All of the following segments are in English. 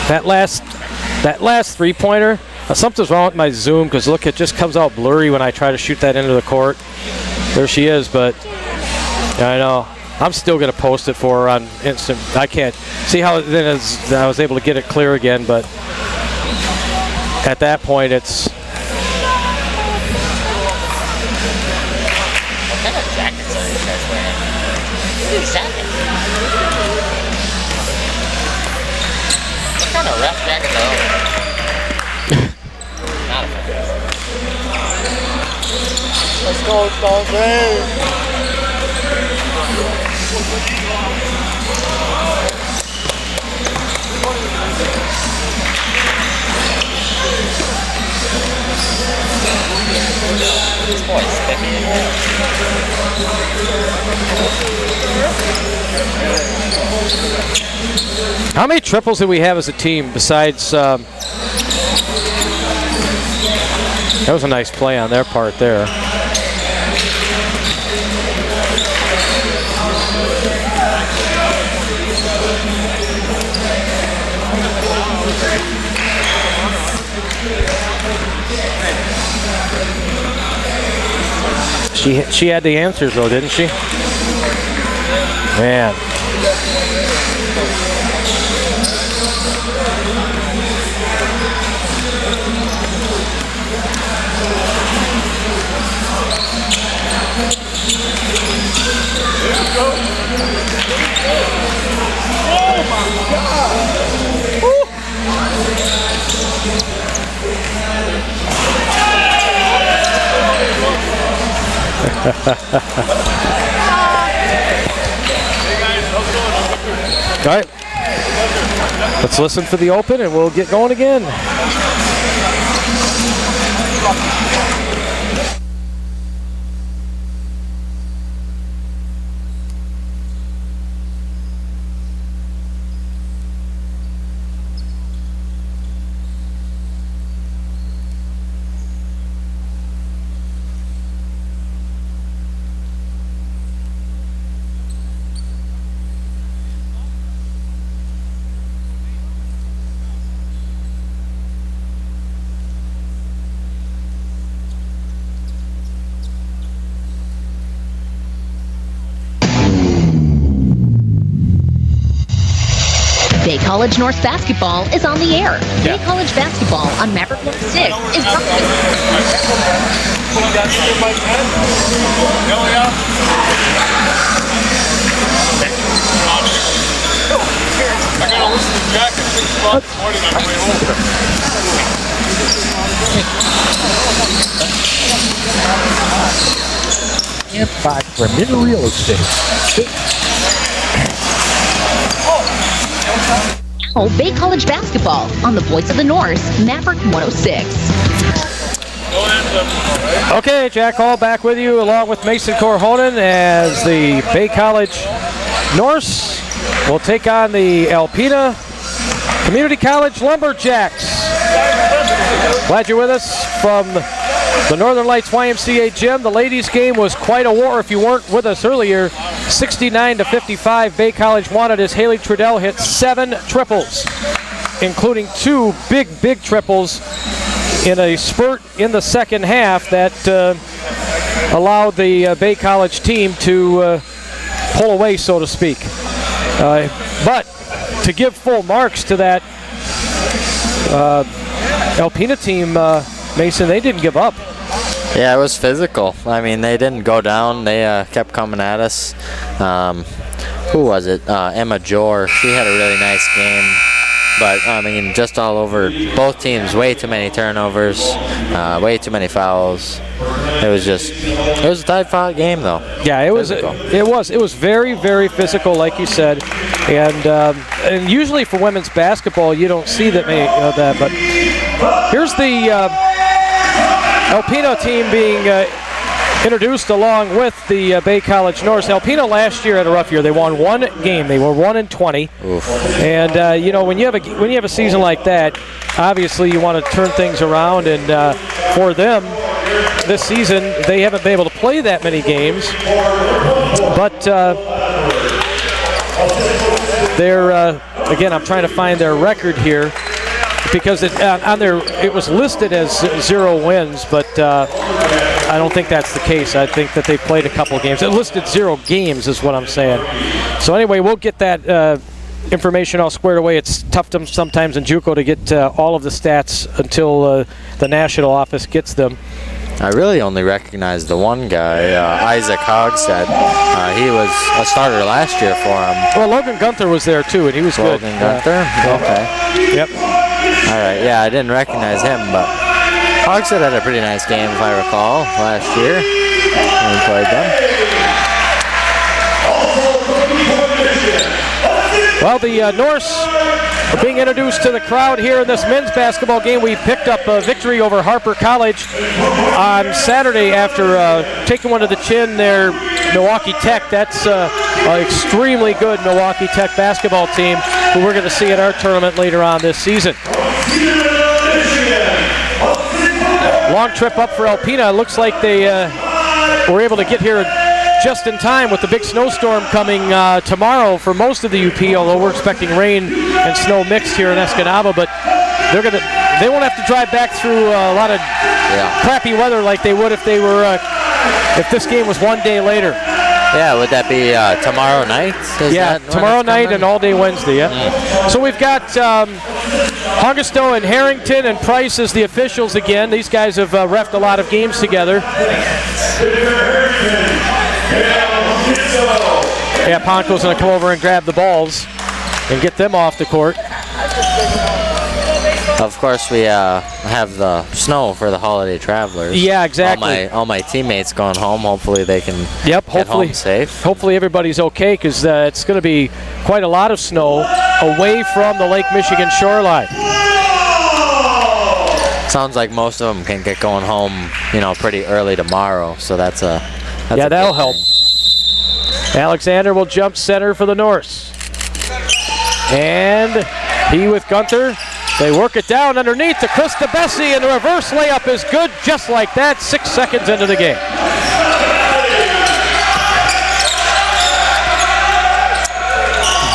That last three-pointer, something's wrong with my zoom because look, it just comes out blurry when I try to shoot that into the court. There she is, but yeah, I know. I'm still going to post it for her on instant. I can't see how then I was able to get it clear again, but at that point it's. What kind of jackets are you guys wearing? What are these jackets? What kind of ref jackets are those? Not a fan. Let's go, Dante! This boy's spiffy in here. How many triples do we have as a team besides? That was a nice play on their part there. She had the answers though, didn't she? Man. Oh my God! All right, let's listen for the open and we'll get going again. Bay College North basketball is on the air. Bay College basketball on Maverick 106 is brought to you. I gotta listen to Jack at 6 o'clock in the morning on the way home. Impact Premier Real Estate. Now, Bay College basketball on the Voice of the North, Maverick 106. Okay, Jack Hall back with you along with Mason Corhonen as the Bay College Norse will take on the Alpena Community College Lumberjacks. Glad you're with us from the Northern Lights YMCA gym. The ladies' game was quite a war. If you weren't with us earlier, 69-55, Bay College wanted as Haley Trudell hit 7 triples, including 2 big triples in a spurt in the second half that allowed the Bay College team to pull away, so to speak. But to give full marks to that Alpena team, Mason, they didn't give up. Yeah, it was physical. I mean, they didn't go down. They kept coming at us. Who was it? Emma Jor. She had a really nice game. But, I mean, just all over both teams, way too many turnovers, way too many fouls. It was a tight-fought game, though. Yeah, it was very, very physical, like you said. And usually for women's basketball, you don't see that that. But here's the Alpena team being introduced along with the Bay College Norse. Alpena last year had a rough year. They won 1 game. They were 1-20. Oof. And when you have a season like that, obviously you want to turn things around. And for them, this season they haven't been able to play that many games, but they're again, I'm trying to find their record here because it was listed as 0 wins, but I don't think that's the case. I think that they played a couple games. It listed 0 games is what I'm saying. So anyway, we'll get that information all squared away. It's tough sometimes in JUCO to get all of the stats until the national office gets them. I really only recognize the one guy, Isaac Hogstead. He was a starter last year for him. Well, Logan Gunther was there too, and he was good. Logan Gunther? Okay. Yep. All right, yeah, I didn't recognize him, but Hogstead had a pretty nice game, if I recall, last year when we played them. Well, the Norse are being introduced to the crowd here in this men's basketball game. We picked up a victory over Harper College on Saturday after taking one to the chin there, Milwaukee Tech. That's an extremely good Milwaukee Tech basketball team who we're going to see at our tournament later on this season. Long trip up for Alpena. It looks like they were able to get here just in time with the big snowstorm coming tomorrow for most of the UP, although we're expecting rain and snow mixed here in Escanaba, but they won't have to drive back through a lot of crappy weather like they would if if this game was one day later. Yeah, would that be tomorrow night? Tomorrow night and all day Wednesday, So we've got Hongisto and Harrington and Price as the officials again. These guys have reffed a lot of games together. Yeah, Ponko's going to come over and grab the balls and get them off the court. Of course, we have the snow for the holiday travelers. Yeah, exactly. All my teammates going home. Hopefully they can get home safe. Hopefully everybody's okay because it's going to be quite a lot of snow away from the Lake Michigan shoreline. Sounds like most of them can get going home, pretty early tomorrow. So that's that'll help. Alexander will jump center for the Norse. And he with Gunther. They work it down underneath to Chris DeBessie, and the reverse layup is good just like that, 6 seconds into the game.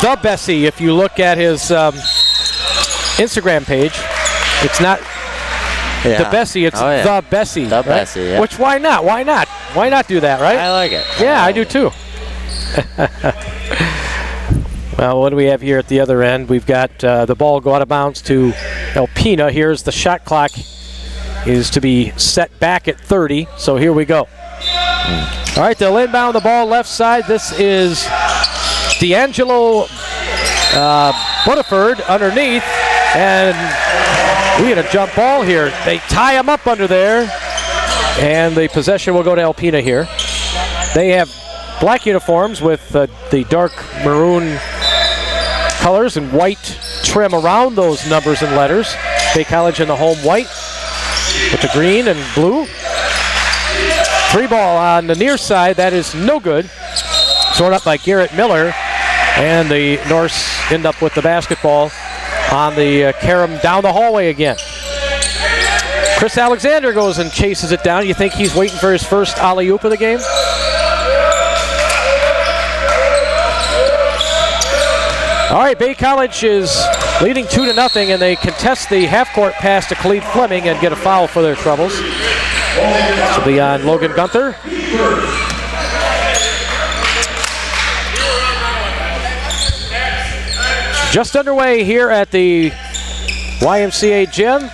DeBessie, if you look at his Instagram page, it's not DeBessie, it's The Bessie. The right? Bessie, yeah. Which, why not? Why not? Why not do that, right? I like it. Yeah, I do too. Well, what do we have here at the other end? We've got the ball go out of bounds to Alpena. Here's the shot clock is to be set back at 30. So here we go. All right, they'll inbound the ball left side. This is D'Angelo Butterford underneath. And we had a jump ball here. They tie him up under there. And the possession will go to Alpena here. They have black uniforms with the dark maroon colors and white trim around those numbers and letters. Bay College in the home white with the green and blue. Free ball on the near side. That is no good. Sorted up by Garrett Miller. And the Norse end up with the basketball on the carom down the hallway again. Chris Alexander goes and chases it down. You think he's waiting for his first alley-oop of the game? All right, Bay College is leading 2-0, and they contest the half-court pass to Khalid Fleming and get a foul for their troubles. This will be on Logan Gunther. Just underway here at the YMCA gym.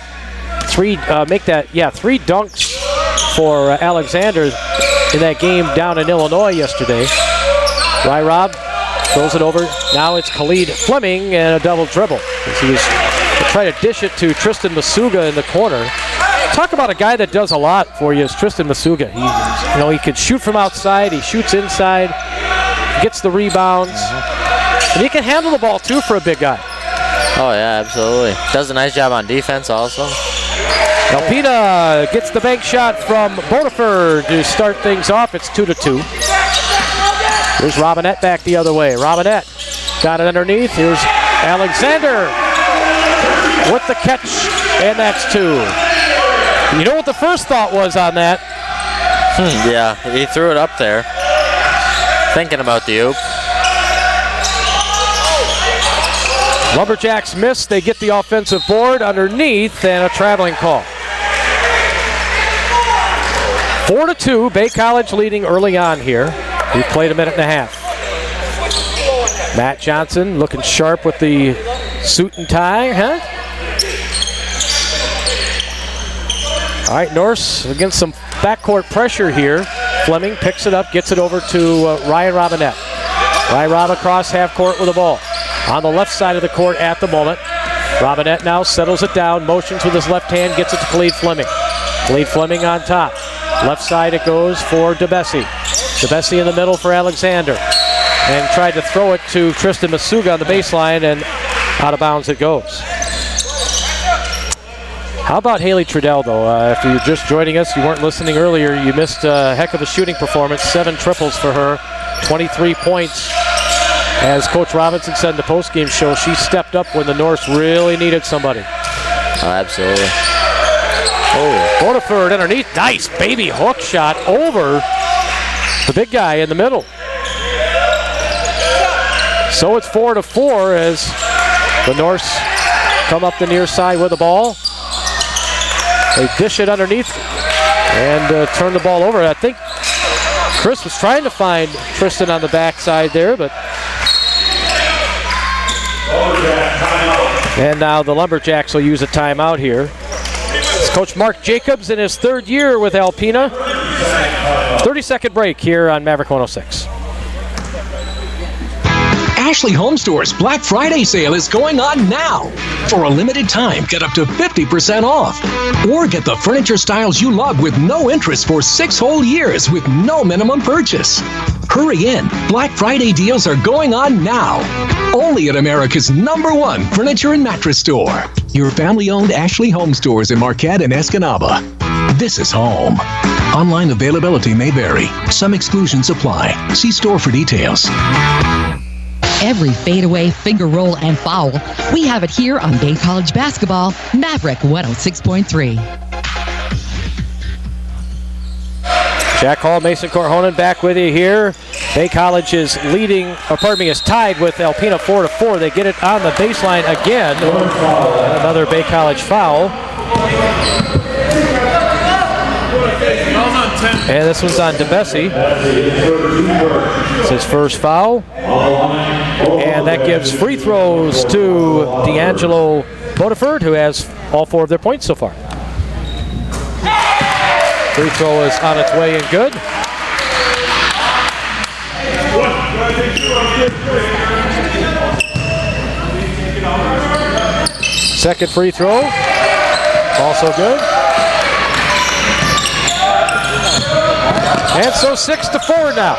Three dunks for Alexander in that game down in Illinois yesterday. Rob throws it over. Now it's Khalid Fleming and a double dribble. He was trying to dish it to Tristan Masuga in the corner. Talk about a guy that does a lot for you is Tristan Masuga. He could shoot from outside. He shoots inside. Gets the rebounds. And he can handle the ball too for a big guy. Oh yeah, absolutely. Does a nice job on defense also. Alpena gets the bank shot from Bodeford to start things off. It's 2-2. Here's Robinette back the other way. Robinette got it underneath. Here's Alexander with the catch, and that's 2. You know what the first thought was on that? Yeah, he threw it up there. Thinking about the oop. Lumberjacks miss. They get the offensive board underneath and a traveling call. 4-2, Bay College leading early on here. We've played a minute and a half. Matt Johnson looking sharp with the suit and tie, huh? All right, Norse against some backcourt pressure here. Fleming picks it up, gets it over to Ryan Robinette. Ryan Rob across half court with the ball. On the left side of the court at the moment. Robinette now settles it down, motions with his left hand, gets it to Khalid Fleming. Khalid Fleming on top. Left side it goes for DeBessie. DeBessie in the middle for Alexander. And tried to throw it to Tristan Masuga on the baseline, and out of bounds it goes. How about Haley Trudell, though? If you're just joining us, you weren't listening earlier, you missed a heck of a shooting performance. 7 triples for her, 23 points. As Coach Robinson said in the postgame show, she stepped up when the Norse really needed somebody. Oh, absolutely. Oh, Bodeford underneath. Nice baby hook shot over the big guy in the middle. So it's 4-4 as the Norse come up the near side with the ball. They dish it underneath and turn the ball over. I think Chris was trying to find Tristan on the backside there, but... And now the Lumberjacks will use a timeout here. It's Coach Mark Jacobs in his 3rd year with Alpena. 30-second break here on Maverick 106. Ashley Home Store's Black Friday sale is going on now. For a limited time, get up to 50% off. Or get the furniture styles you love with no interest for 6 whole years with no minimum purchase. Hurry in. Black Friday deals are going on now. Only at America's #1 furniture and mattress store. Your family-owned Ashley Home Stores in Marquette and Escanaba. This is home. Online availability may vary. Some exclusions apply. See store for details. Every fadeaway, finger roll, and foul, we have it here on Bay College Basketball, Maverick 106.3. Jack Hall, Mason Corhonen back with you here. Bay College is is tied with Alpena 4-4. They get it on the baseline again. And another Bay College foul. And this one's on DeBessie. It's his first foul. And that gives free throws to D'Angelo Bodeford, who has all 4 of their points so far. Free throw is on its way and good. Second free throw, also good. And so 6-4 now.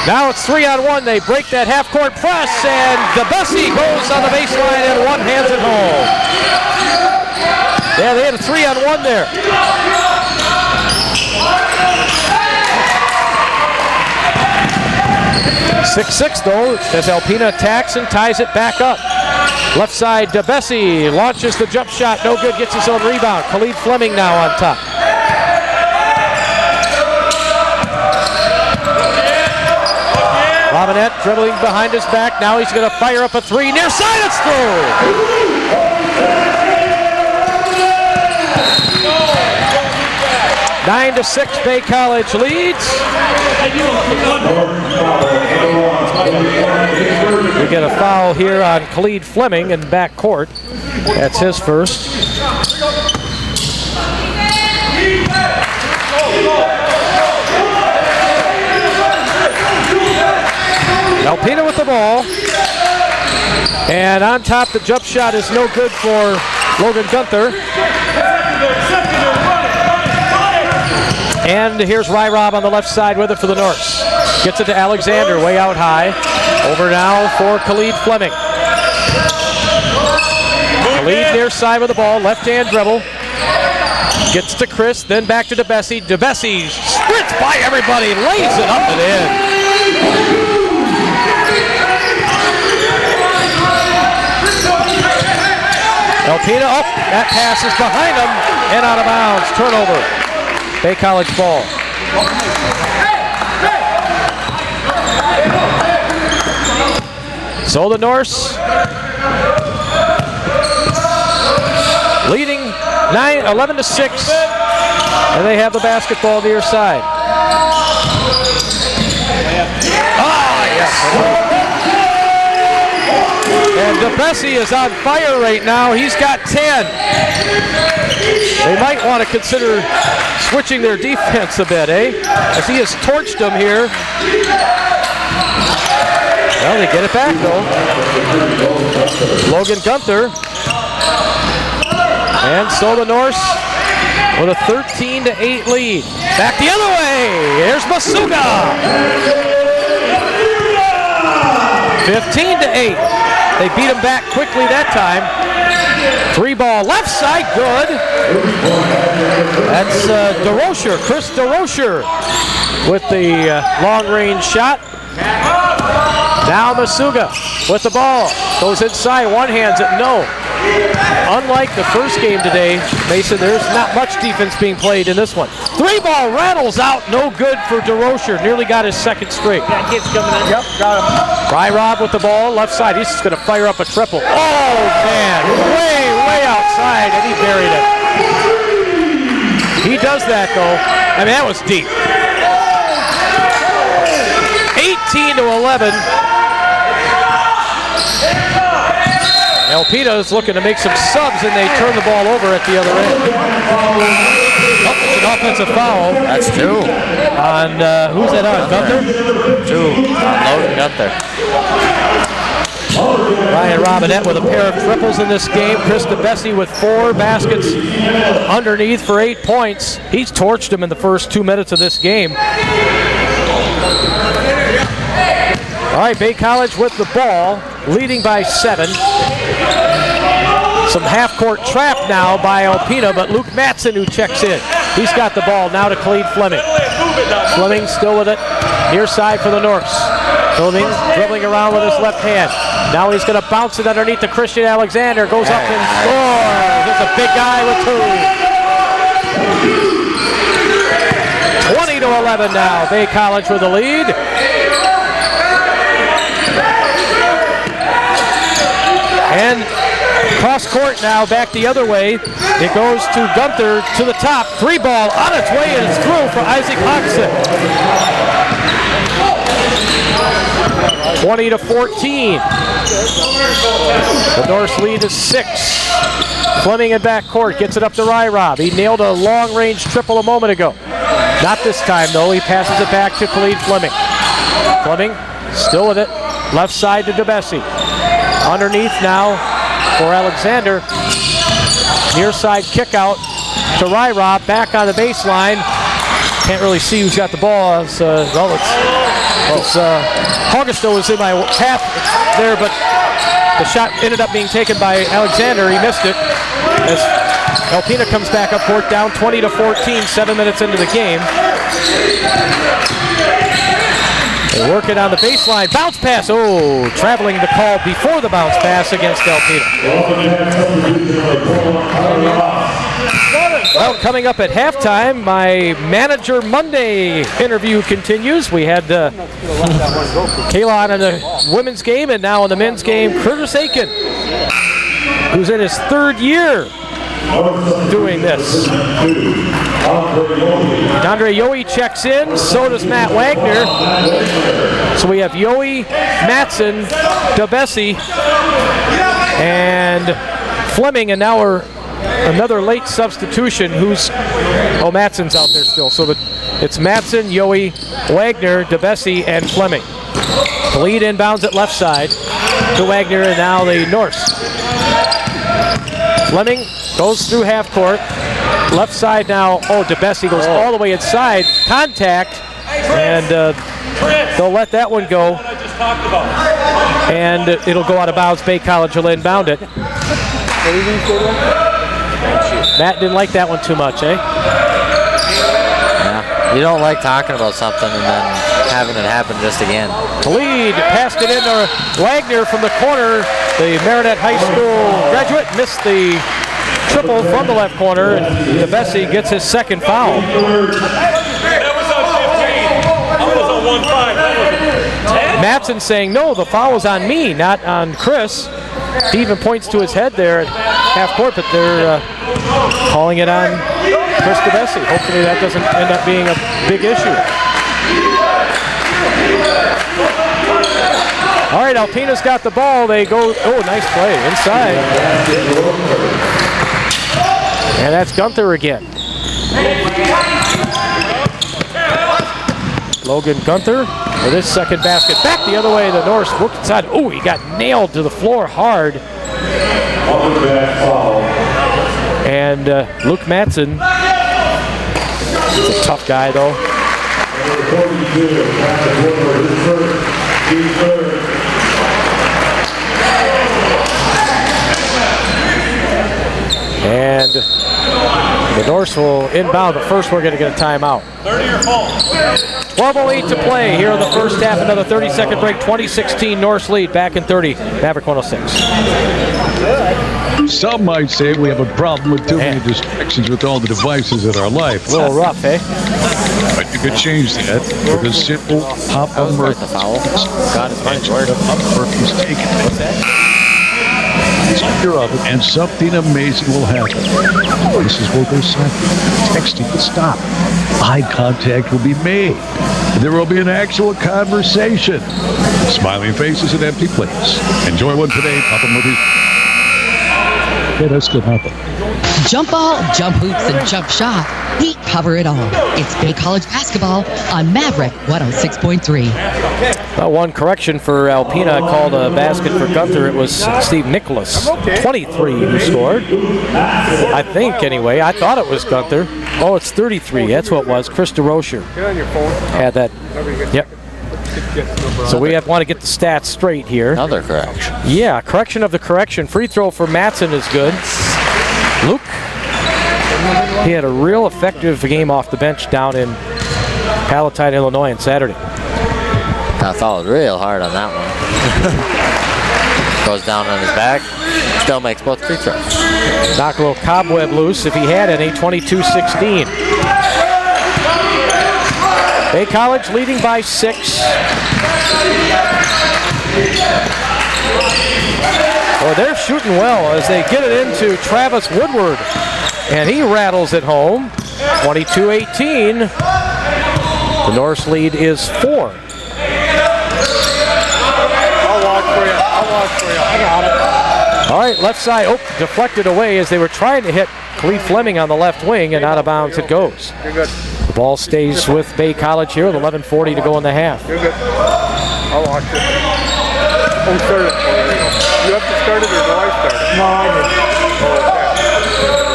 Now it's 3-on-1. They break that half-court press, and DeBessie goes on the baseline and one hands it home. Yeah, they had a 3-on-1 there. (6-6) though, as Alpena attacks and ties it back up. Left side, DeBessie launches the jump shot, no good, gets his own rebound. Khalid Fleming now on top. Robinette dribbling behind his back. Now he's going to fire up a 3. Near side, it's through! 9-6, Bay College leads. We get a foul here on Khalid Fleming in backcourt. That's his first. Alpena with the ball. And on top, the jump shot is no good for Logan Gunther. And here's Rob on the left side with it for the Norse. Gets it to Alexander, way out high. Over now for Khalid Fleming. Khalid near side with the ball, left-hand dribble. Gets to Chris, then back to DeBessie. DeBessie sprints by everybody, lays it up and in. Alpena up, that pass is behind him and out of bounds. Turnover. Bay College ball. So the Norse leading 11-6, and they have the basketball near side. And DeBessie is on fire right now. He's got 10. They might want to consider switching their defense a bit, as he has torched them here. Well, they get it back, though. Logan Gunther. And so the Norse with a 13-8 lead. Back the other way. Here's Masuga. 15-8. They beat him back quickly that time. 3-ball left side, good. That's DeRocher, Chris DeRocher with the long-range shot. Now Masuga with the ball. Goes inside, one-hands it, no. Unlike the first game today, Mason, there's not much defense being played in this one. 3-ball rattles out, no good for DeRocher. Nearly got his second straight. That kid's coming in. Yep, got him. Rob with the ball, left side. He's just going to fire up a triple. Oh, man, way outside, and he buried it. He does that, though. I mean, that was deep. 18-11. Alpena is looking to make some subs, and they turn the ball over at the other end. Oh, it's an offensive foul. That's 2. On, who's that on, Gunther? 2 on Logan Gunther. Ryan Robinette with a pair of triples in this game. Chris DeBessie with 4 baskets underneath for 8 points. He's torched him in the first 2 minutes of this game. All right, Bay College with the ball, leading by 7. Some half-court trap now by Alpena, but Luke Matson who checks in. He's got the ball now to Khalid Fleming. Fleming still with it, near side for the Norse. Fleming dribbling around with his left hand. Now he's going to bounce it underneath to Christian Alexander. Goes up and scores. It's a big guy with 2. 20-11 now. Bay College with the lead. And cross court now, back the other way. It goes to Gunther to the top. 3-ball on its way, and it's through for Isaac Hodgson. 20-14. The Norse lead is 6. Fleming in back court gets it up to Rob. He nailed a long-range triple a moment ago. Not this time, though. He passes it back to Khalid Fleming. Fleming still with it. Left side to DeBessie. Underneath now for Alexander. Near side kick out to Rob. Back on the baseline. Can't really see who's got the ball. It's Augusto was in my path there, but the shot ended up being taken by Alexander. He missed it. As Alpena comes back up court, down 20-14, 7 minutes into the game. They work it on the baseline. Bounce pass. Oh, traveling the call before the bounce pass against Alpena. Well, coming up at halftime, my Manager Monday interview continues. We had Kalon in the women's game, and now in the men's game, Curtis Aiken, who's in his 3rd year doing this. Andre Yohe checks in, so does Matt Wagner. So we have Yohe, Matson, DeBessie, and Fleming, and now another late substitution Matson's out there still. So it's Matson, Yohe, Wagner, DeBessie, and Fleming. The lead inbounds at left side to Wagner, and now the Norse. Fleming goes through half court. Left side now. DeBessie goes all the way inside. Contact, and they'll let that one go. And it'll go out of bounds. Bay College will inbound it. Matt didn't like that one too much, eh? Yeah, you don't like talking about something and then having it happen just again. Khalid passed it in to Wagner from the corner. The Marinette High School graduate missed the triple from the left corner, and DeBessie gets his 2nd foul. That was on 15. I was on 1-5. Matson saying, no, the foul is on me, not on Chris. He even points to his head there at half court, but they're calling it on Chris DeBessie. Hopefully that doesn't end up being a big issue. All right, Alpena's got the ball. They go, oh, nice play inside. And that's Gunther again. Logan Gunther for this second basket. Back the other way, the Norse looked inside. Oh, he got nailed to the floor hard. And Luke Matson, he's a tough guy though. And the Norse will inbound, but first we're going to get a timeout. 12:08 to play here in the first half. Another 30-second break. 2016 Norse lead. Back in 30. Maverick 106. Some might say we have a problem with too many distractions with all the devices in our life. A little rough, eh? But you could change that with a simple pop That was quite the foul. God, his money's worth. is taken. What's that? Of it, and something amazing will happen. Voices will go silent. Texting will stop. Eye contact will be made. There will be an actual conversation. Smiling faces and empty plates. Enjoy one today. Pop them with his. Yeah, that's good happen. Jump ball, jump hoops, and jump shot. We cover it all. It's Bay College basketball on Maverick 106.3. Well, one correction for Alpena. Called a basket for Gunther. It was Steve Nicholas, 23, who scored. I think, anyway. I thought it was Gunther. Oh, it's 33. That's what it was. Chris DeRocher had that. Yep. So we want to get the stats straight here. Another correction. Yeah, correction of the correction. Free throw for Matson is good. Luke, he had a real effective game off the bench down in Palatine, Illinois on Saturday. I fouled real hard on that one. Goes down on his back. Still makes both free throws. Knock a little cobweb loose if he had any. 22-16. Bay College leading by 6. Well, they're shooting well as they get it into Travis Woodward. And he rattles it home. 22-18. The Norse lead is 4. I'll watch for you. I got it. All right, left side. Oh, deflected away as they were trying to hit Khalid Fleming on the left wing, and out of bounds it goes. You're good. The ball stays with Bay College here with 11:40 to go in the half. You're good. I'll watch it. Who started it? You have to start it or do I start it? No, I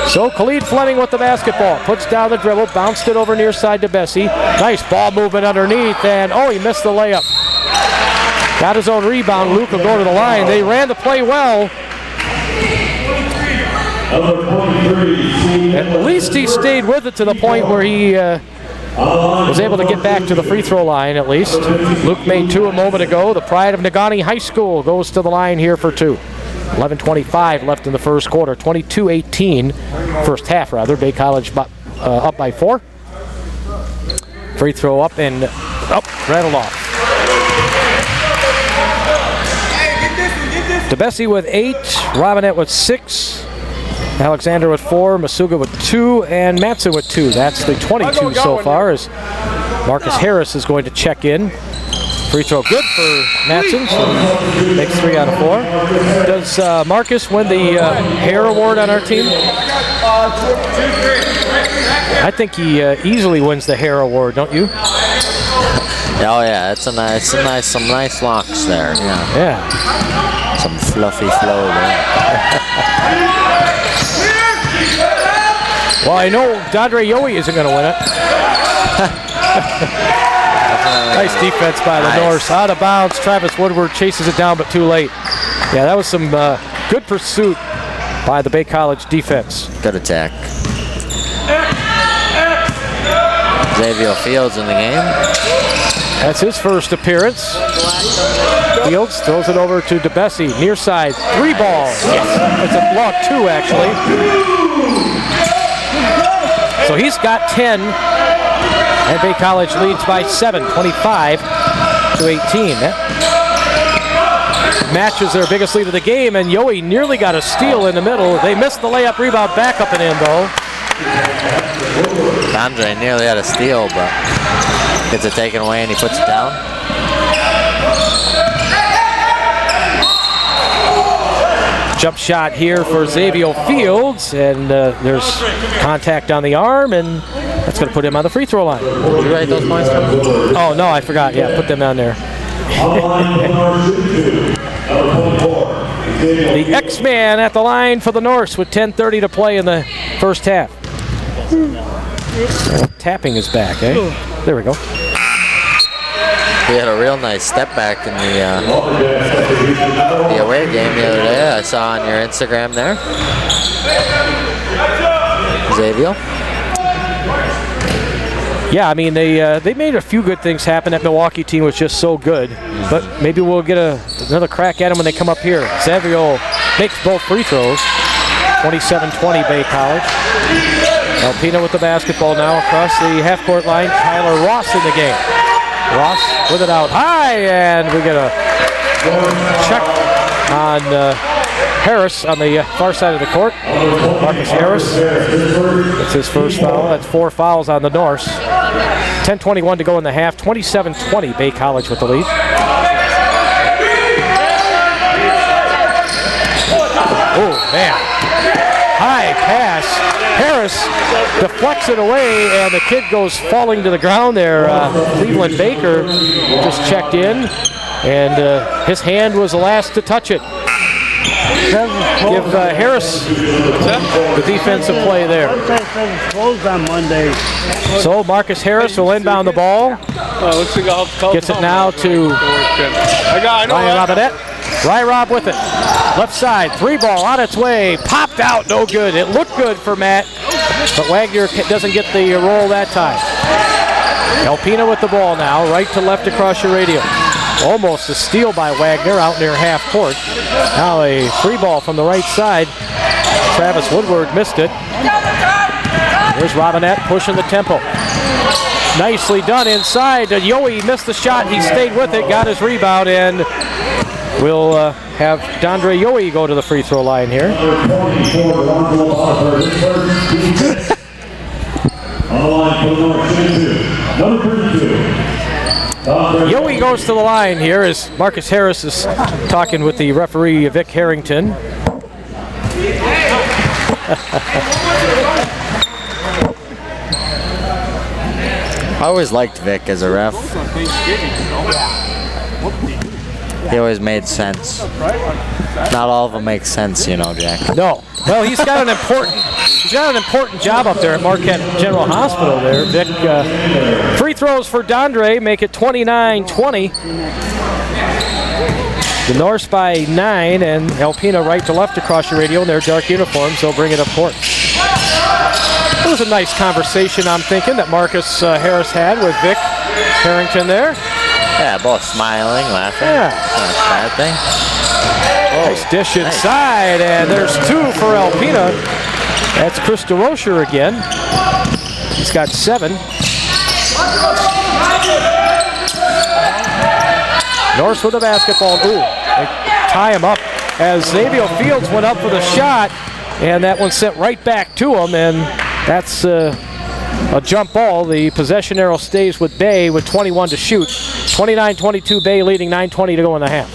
did. So Khalid Fleming with the basketball. Puts down the dribble, bounced it over near side to Bessie. Nice ball movement underneath, and oh, he missed the layup. Got his own rebound. Luke will go to the line. They ran the play well. At least he stayed with it to the point where he was able to get back to the free throw line at least. Luke made 2 a moment ago. The pride of Negaunee High School goes to the line here for 2. 11:25 left in the first quarter. 22-18, first half rather. Bay College up by 4. Free throw up and up, rattled off. DeBessie with 8, Robinette with 6, Alexander with 4, Masuga with 2, and Matson with 2. That's the 22 so far as Marcus Harris is going to check in. Free throw good for Matson, so makes 3 out of 4. Does Marcus win the Hare Award on our team? I think he easily wins the Hare Award, don't you? Oh yeah, some nice locks there. Yeah. Yeah. Some fluffy flow there. Well, I know Dadre Yowie isn't going to win it. Nice defense by the Norse. Out of bounds. Travis Woodward chases it down, but too late. Yeah, that was some good pursuit by the Bay College defense. Good attack. Xavier Fields in the game. That's his first appearance. Fields throws it over to DeBessie. Near side, 3 ball. Yes, it's a block 2 actually. So he's got 10. And Bay College leads by 7, 25-21. to 18. That matches their biggest lead of the game, and Yowie nearly got a steal in the middle. They missed the layup, rebound back up and in, though. Andre nearly had a steal, but gets it taken away and he puts it down. Jump shot here for Xavier Fields, and there's contact on the arm, and that's going to put him on the free throw line. Did you write those points down? Oh, no, I forgot. Yeah, put them on there. The X-Man at the line for the Norse with 10:30 to play in the first half. Tapping is back, eh? There we go. He had a real nice step back in the away game the other day. I saw on your Instagram there. Xavier. Yeah, I mean, they made a few good things happen. That Milwaukee team was just so good. But maybe we'll get another crack at them when they come up here. Xavier makes both free throws. 27-20 Bay College. Alpena with the basketball now across the half-court line. Tyler Ross in the game. Ross with it out high, and we get a check on Harris on the far side of the court. Marcus Harris. That's his first foul. That's 4 fouls on the Norse. 10:21 to go in the half. 27-20 Bay College with the lead. Oh, man. High pass. Harris deflects it away, and the kid goes falling to the ground there. Cleveland Baker just checked in, and his hand was the last to touch it. Give Harris the defensive play there. Closed on Monday. So Marcus Harris will inbound the ball. Gets it now to Ryan Robinette. Ryan Rob with it. Left side, 3 ball on its way. Popped out, no good. It looked good for Matt, but Wagner doesn't get the roll that time. Alpena with the ball now, right to left across your radio. Almost a steal by Wagner out near half court. Now a 3 ball from the right side. Travis Woodward missed it. Here's Robinette pushing the tempo. Nicely done inside. Yowie missed the shot. He stayed with it, got his rebound, and we'll have D'Andre Yowie go to the free throw line here. Yowie goes to the line here as Marcus Harris is talking with the referee, Vic Harrington. I always liked Vic as a ref. He always made sense. Not all of them make sense, you know, Jack. No. Well, he's got an important job up there at Marquette General Hospital there. Vic, free throws for D'Andre make it 29-20. The Norse by 9, and Alpena right to left across your radio in their dark uniforms. They'll bring it up court. It was a nice conversation, I'm thinking, that Marcus Harris had with Vic Harrington there. Yeah, both smiling, laughing. Yeah. Not a bad thing. Nice dish inside, and there's 2 for Alpena. That's Chris DeRocher again. He's got 7. Norse with the basketball. Ooh, they tie him up as Xavier Fields went up for the shot, and that one sent right back to him, and that's a jump ball. The possession arrow stays with Bay with 21 to shoot. 29-22 Bay leading, 9:20 to go in the half.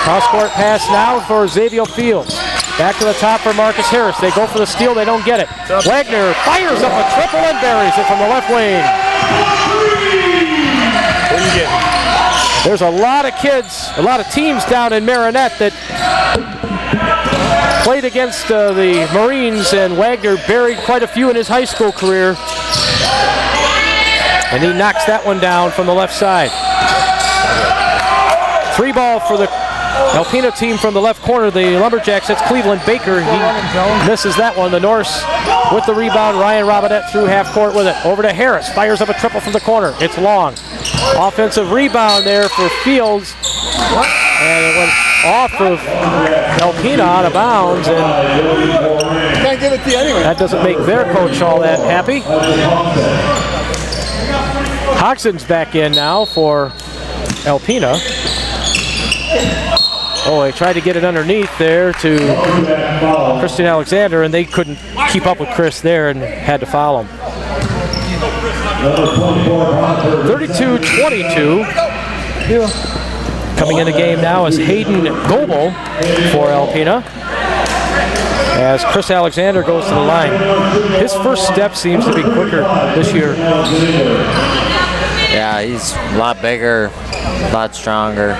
Cross-court pass now for Xavier Fields. Back to the top for Marcus Harris. They go for the steal, they don't get it. Wagner fires up a triple and buries it from the left wing. There's a lot of kids, a lot of teams down in Marinette that played against the Marines, and Wagner buried quite a few in his high school career. And he knocks that one down from the left side. 3 ball for the Alpena team from the left corner. The Lumberjacks, that's Cleveland Baker. He misses that one. The Norse with the rebound. Ryan Robinette through half court with it. Over to Harris. Fires up a triple from the corner. It's long. Offensive rebound there for Fields. And it went off of Alpena out of bounds, and Can't give it to you anyway. that doesn't make their coach all that happy. Hodgson's back in now for Alpena. Oh, they tried to get it underneath there to Christian Alexander, and they couldn't keep up with Chris there and had to foul him. 32-22. Coming in the game now is Hayden Goebel for Alpena, as Chris Alexander goes to the line. His first step seems to be quicker this year. Yeah, he's a lot bigger, a lot stronger.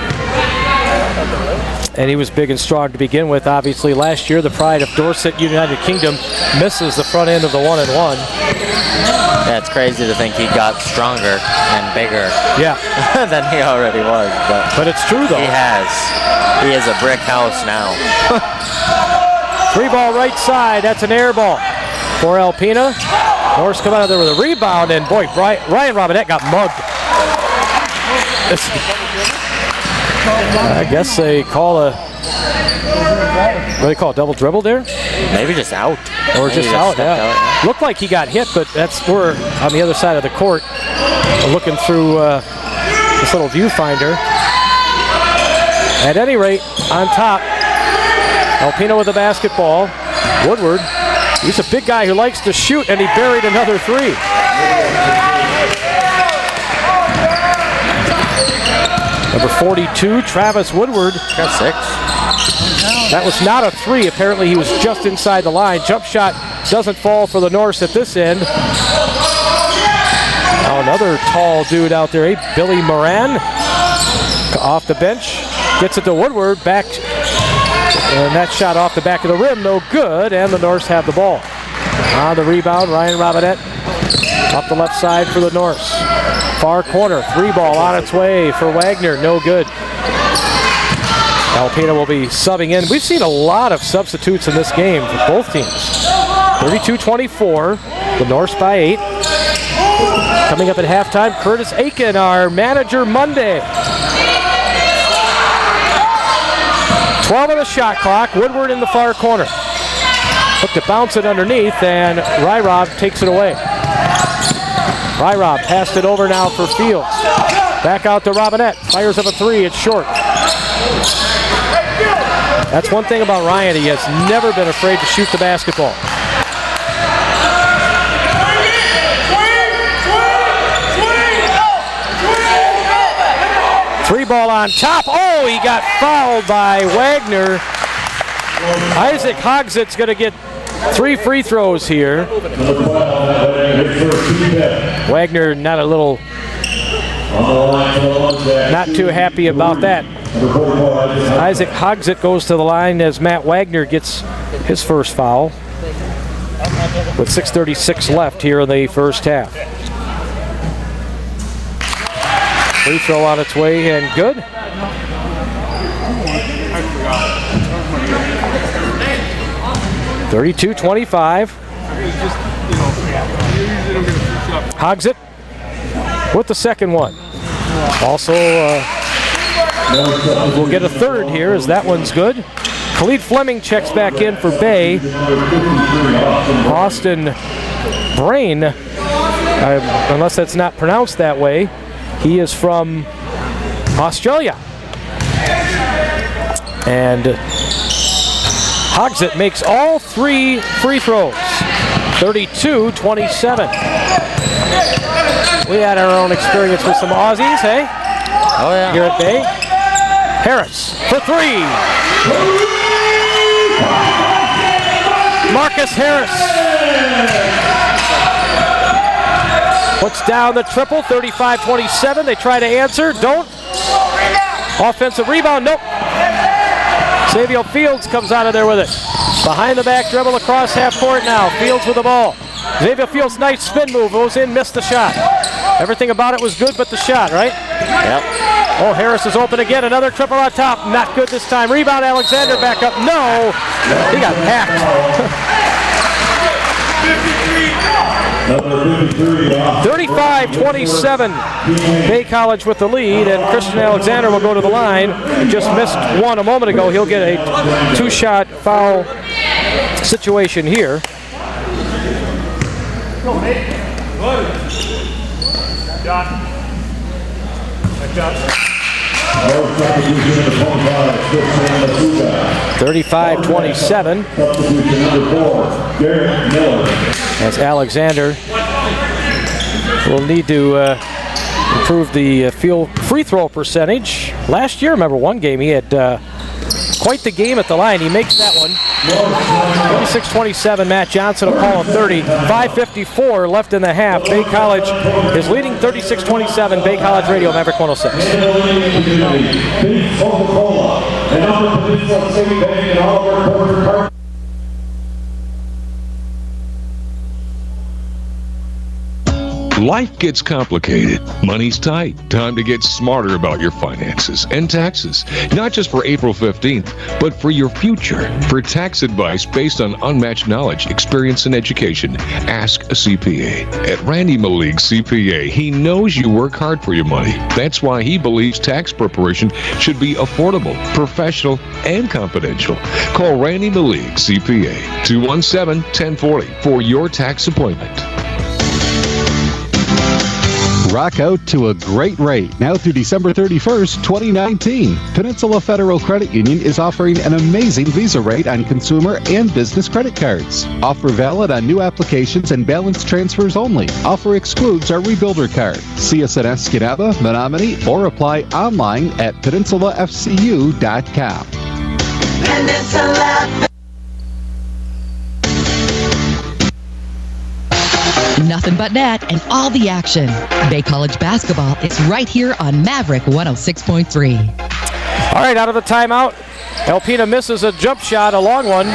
And he was big and strong to begin with. Obviously, last year, the pride of Dorset United Kingdom misses the front end of the 1-and-1. Yeah, it's crazy to think he got stronger and bigger Yeah, than he already was. but it's true, though. He has. He is a brick house now. 3-ball right side. That's an air ball for Alpena. Norris come out of there with a rebound, and boy, Ryan Robinette got mugged. I guess they call a, what do they call, a double dribble there? Maybe just out. Or Maybe just out, stepped yeah. out. Looked like he got hit, but that's we're on the other side of the court, looking through this little viewfinder. At any rate, on top, Alpena with the basketball. Woodward, he's a big guy who likes to shoot, and he buried another three. Number 42, Travis Woodward. Got 6. That was not a three. Apparently he was just inside the line. Jump shot doesn't fall for the Norse at this end. Now another tall dude out there, Billy Moran. Off the bench, gets it to Woodward, back, and that shot off the back of the rim, no good, and the Norse have the ball. On the rebound, Ryan Robinette up the left side for the Norse. Far corner, 3-ball on its way for Wagner, no good. Alpena will be subbing in. We've seen a lot of substitutes in this game for both teams. 32-24, the Norse by 8. Coming up at halftime, Curtis Aiken, our manager Monday. 12 on the shot clock, Woodward in the far corner. Look to bounce it underneath, and Ryrob takes it away. Ryrob passed it over now for Fields. Back out to Robinette, fires up a three, it's short. That's one thing about Ryan, he has never been afraid to shoot the basketball. Three-ball on top. Oh, he got fouled by Wagner. Isaac Hogsit's going to get 3 free throws here. Wagner not too happy about that. Isaac Hogsit goes to the line as Matt Wagner gets his first foul with 6:36 left here in the first half. Free throw on its way and good. (32-25). Hogsit with the second one. Also, we'll get a third here as that one's good. Khalid Fleming checks back in for Bay. Austin Brain, unless that's not pronounced that way, he is from Australia. And Hogsit makes all 3 free throws. 32-27. We had our own experience with some Aussies, hey? Oh, yeah. Here at Bay. Harris for 3. Marcus Harris puts down the triple, 35-27. They try to answer, don't. Offensive rebound, nope. Xavier Fields comes out of there with it. Behind the back dribble across half court now. Fields with the ball. Xavier Fields, nice spin move, goes in, missed the shot. Everything about it was good but the shot, right? Yep. Oh, Harris is open again. Another triple on top. Not good this time. Rebound, Alexander back up. No! He got hacked. 35-27, Bay College with the lead, and Christian Alexander will go to the line. He just missed one a moment ago. He'll get a 2-shot foul situation here. Go, mate. Good. Shot. 35-27. As Alexander will need to improve the free throw percentage. Last year, remember one game, he had quite the game at the line. He makes that one. 36-27, Matt Johnson will call him 30. 5:54 left in the half. Bay College is leading 36-27. Bay College Radio, Maverick 106. Life gets complicated. Money's tight. Time to get smarter about your finances and taxes. Not just for April 15th, but for your future. For tax advice based on unmatched knowledge, experience, and education, ask a CPA. At Randy Malik CPA, he knows you work hard for your money. That's why he believes tax preparation should be affordable, professional, and confidential. Call Randy Malik CPA, 217-1040 for your tax appointment. Rock out to a great rate now through December 31st, 2019. Peninsula Federal Credit Union is offering an amazing Visa rate on consumer and business credit cards. Offer valid on new applications and balance transfers only. Offer excludes our Rebuilder card. See us at Escanaba, Menominee, or apply online at PeninsulaFCU.com. Peninsula. Nothing but net and all the action. Bay College basketball is right here on Maverick 106.3. All right, out of the timeout, Alpena misses a jump shot, a long one.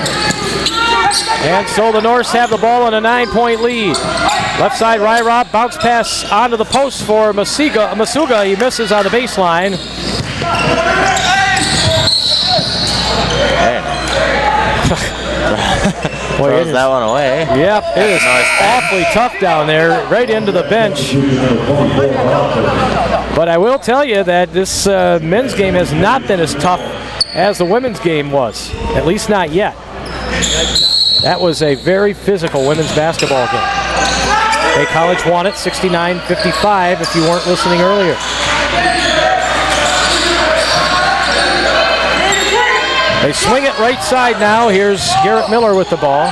And so the Norse have the ball in a 9-point lead. Left side, Ryrob, bounce pass onto the post for Masuga. He misses on the baseline. Throws that one away. Yep, it is awfully tough down there, right into the bench. But I will tell you that this men's game has not been as tough as the women's game was, at least not yet. That was a very physical women's basketball game. Bay College won it 69-55 if you weren't listening earlier. They swing it right side now. Here's Garrett Miller with the ball.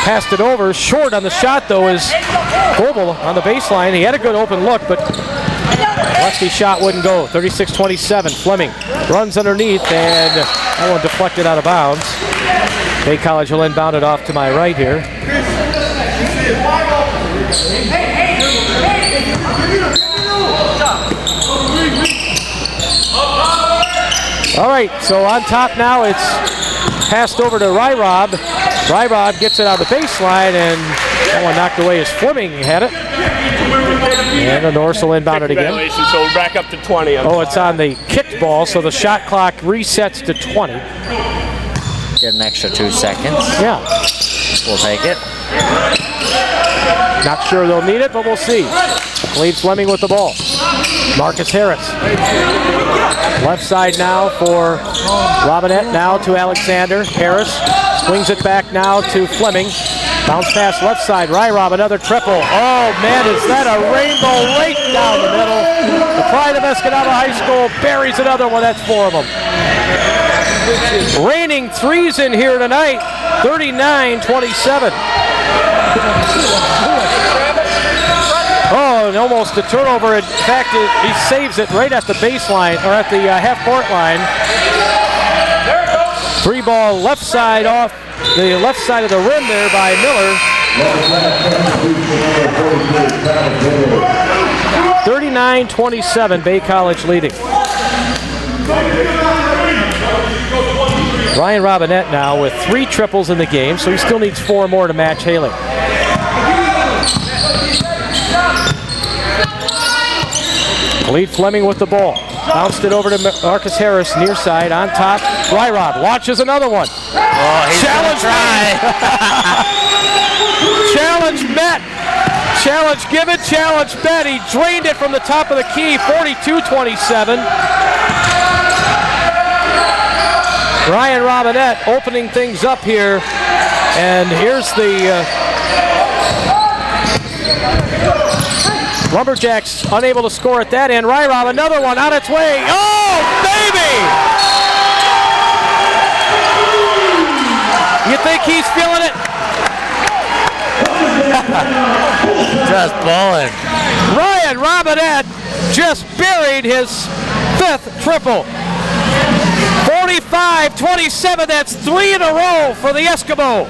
Passed it over. Short on the shot, though, is Goebel on the baseline. He had a good open look, but Lefty shot wouldn't go. 36-27. Fleming runs underneath, and that one deflected out of bounds. Bay College will inbound it off to my right here. All right, so on top now, it's passed over to Ryrob. Ryrob gets it on the baseline, and that one knocked away as Fleming had it. And the Norse will inbound it again. So we're back up to 20. Oh, it's on the kicked ball, so the shot clock resets to 20. Get an extra 2 seconds. Yeah. We'll take it. Not sure they'll need it, but we'll see. Khalid Fleming with the ball. Marcus Harris. Left side now for Robinette, now to Alexander. Harris swings it back now to Fleming. Bounce pass left side. Ryrob, another triple. Oh, man, is that a rainbow right down the middle. The pride of Escanaba High School buries another one. That's 4 of them. Raining threes in here tonight. 39-27. Oh, and almost a turnover. In fact, he saves it right at the baseline, or at the half-court line. 3-ball left side off the left side of the rim there by Miller. 39-27, Bay College leading. Ryan Robinette now with 3 triples in the game, so he still needs 4 more to match Haley. Khalid Fleming with the ball. Bounced it over to Marcus Harris, near side, on top. Ryrob launches another one. Oh, he's gonna try. Challenge given, challenge bet. He drained it from the top of the key, 42-27. Ryan Robinette opening things up here. And here's the Lumberjacks unable to score at that end. Ryrob, another one on its way. Oh, baby! You think he's feeling it? Just bowling. Ryan Robinette just buried his 5th triple. 45-27, that's 3 in a row for the Eskimo.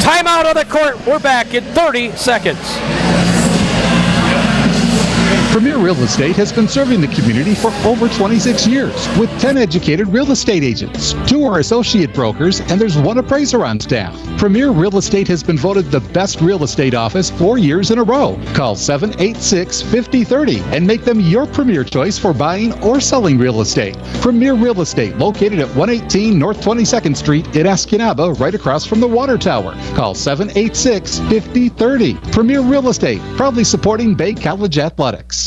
Timeout on the court. We're back in 30 seconds. Premier Real Estate has been serving the community for over 26 years with 10 educated real estate agents. 2 are associate brokers, and there's 1 appraiser on staff. Premier Real Estate has been voted the best real estate office 4 years in a row. Call 786-5030 and make them your premier choice for buying or selling real estate. Premier Real Estate, located at 118 North 22nd Street in Escanaba, right across from the water tower. Call 786-5030. Premier Real Estate, proudly supporting Bay College Athletics.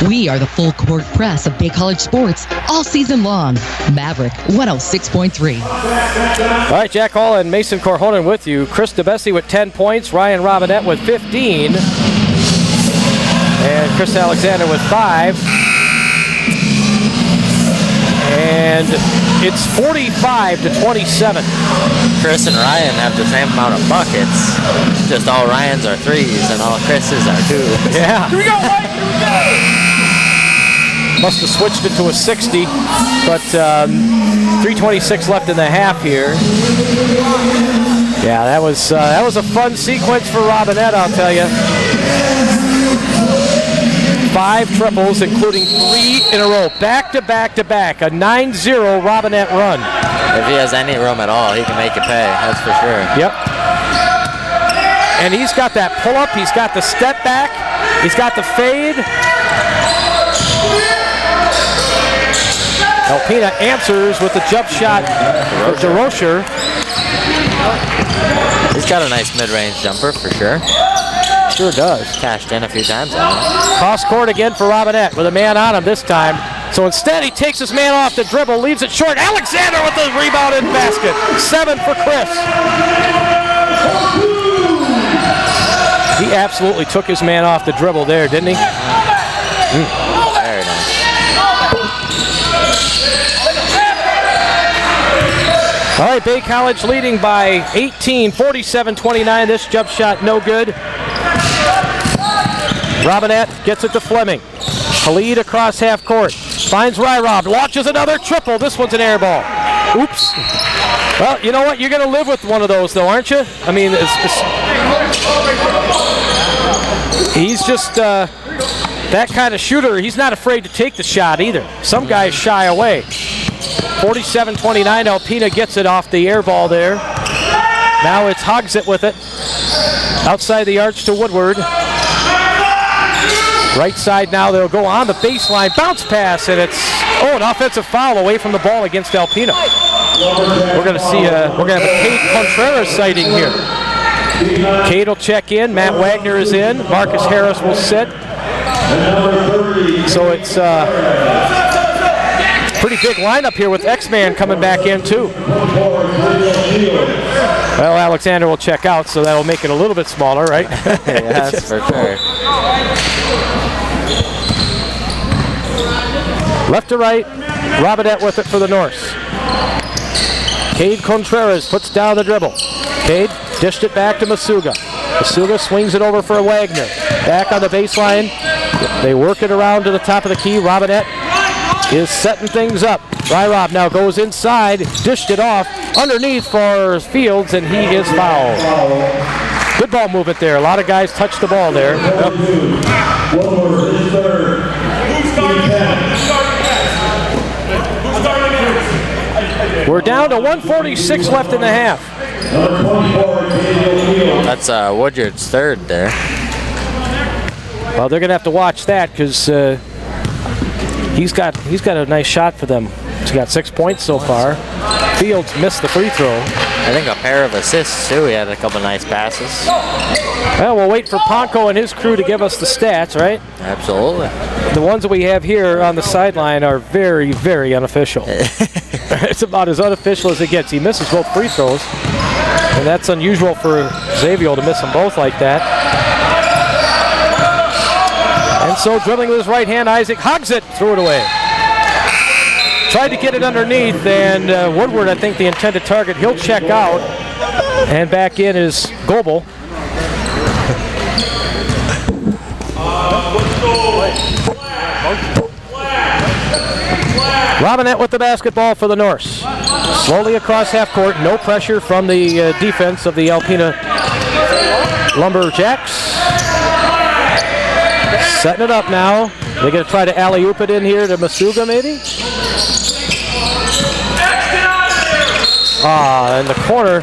We are the full court press of Bay College sports all season long. Maverick 106.3. All right, Jack Hall and Mason Corhonen with you. Chris DeBessi with 10 points. Ryan Robinette with 15. And Chris Alexander with 5. And it's 45-27. Chris and Ryan have the same amount of buckets. Just all Ryan's are 3s and all Chris's are 2s. Yeah. Here we go, Ryan. Here we go. Must have switched it to a 60, but 3:26 left in the half here. Yeah, that was a fun sequence for Robinette, I'll tell you. 5 triples, including 3 in a row, back to back to back. A 9-0 Robinette run. If he has any room at all, he can make it pay. That's for sure. Yep. And he's got that pull-up. He's got the step back. He's got the fade. Alpena answers with the jump shot for DeRocher. He's got a nice mid-range jumper for sure. Sure does. Cashed in a few times on it. Cross court again for Robinette with a man on him this time. So instead he takes his man off the dribble, leaves it short. Alexander with the rebound and basket. 7 for Chris. He absolutely took his man off the dribble there, didn't he? Very nice. All right, Bay College leading by 18, 47-29. This jump shot no good. Robinette gets it to Fleming. Khalid across half court. Finds Ryrob. Launches another triple. This one's an air ball. Oops. Well, you know what? You're going to live with one of those, though, aren't you? I mean, he's just that kind of shooter. He's not afraid to take the shot either. Some guys shy away. 47-29. Alpena gets it off the air ball there. Now it's Hogsett with it. Outside the arch to Woodward. Right side now, they'll go on the baseline. Bounce pass, and it's, an offensive foul away from the ball against Alpena. We're going to have a Cade Contreras sighting here. Cade will check in. Matt Wagner is in. Marcus Harris will sit. So it's pretty big lineup here with X-Man coming back in too. Well, Alexander will check out, so that'll make it a little bit smaller, right? Yes, for sure. Left to right, Robinette with it for the Norse. Cade Contreras puts down the dribble. Cade dished it back to Masuga. Masuga swings it over for Wagner. Back on the baseline. They work it around to the top of the key. Robinette is setting things up. Ryrob now goes inside, dished it off underneath for Fields, and he is fouled. Good ball movement there. A lot of guys touched the ball there. Yep. We're down to 1:46 left in the half. That's Woodyard's 3rd there. Well, they're going to have to watch that because he's got a nice shot for them. He's got 6 points so far. Fields missed the free throw. I think a pair of assists too. He had a couple nice passes. Well, we'll wait for Ponko and his crew to give us the stats, right? Absolutely. The ones that we have here on the sideline are very, very unofficial. It's about as unofficial as it gets. He misses both free throws, and that's unusual for Xavier to miss them both like that. And so dribbling with his right hand, Isaac hogs it, threw it away. Tried to get it underneath, and Woodward, I think the intended target, he'll check out, and back in is Goebel. Robinette with the basketball for the Norse. Slowly across half court, no pressure from the defense of the Alpena Lumberjacks. Setting it up now. They're going to try to alley-oop it in here to Masuga, maybe? In the corner,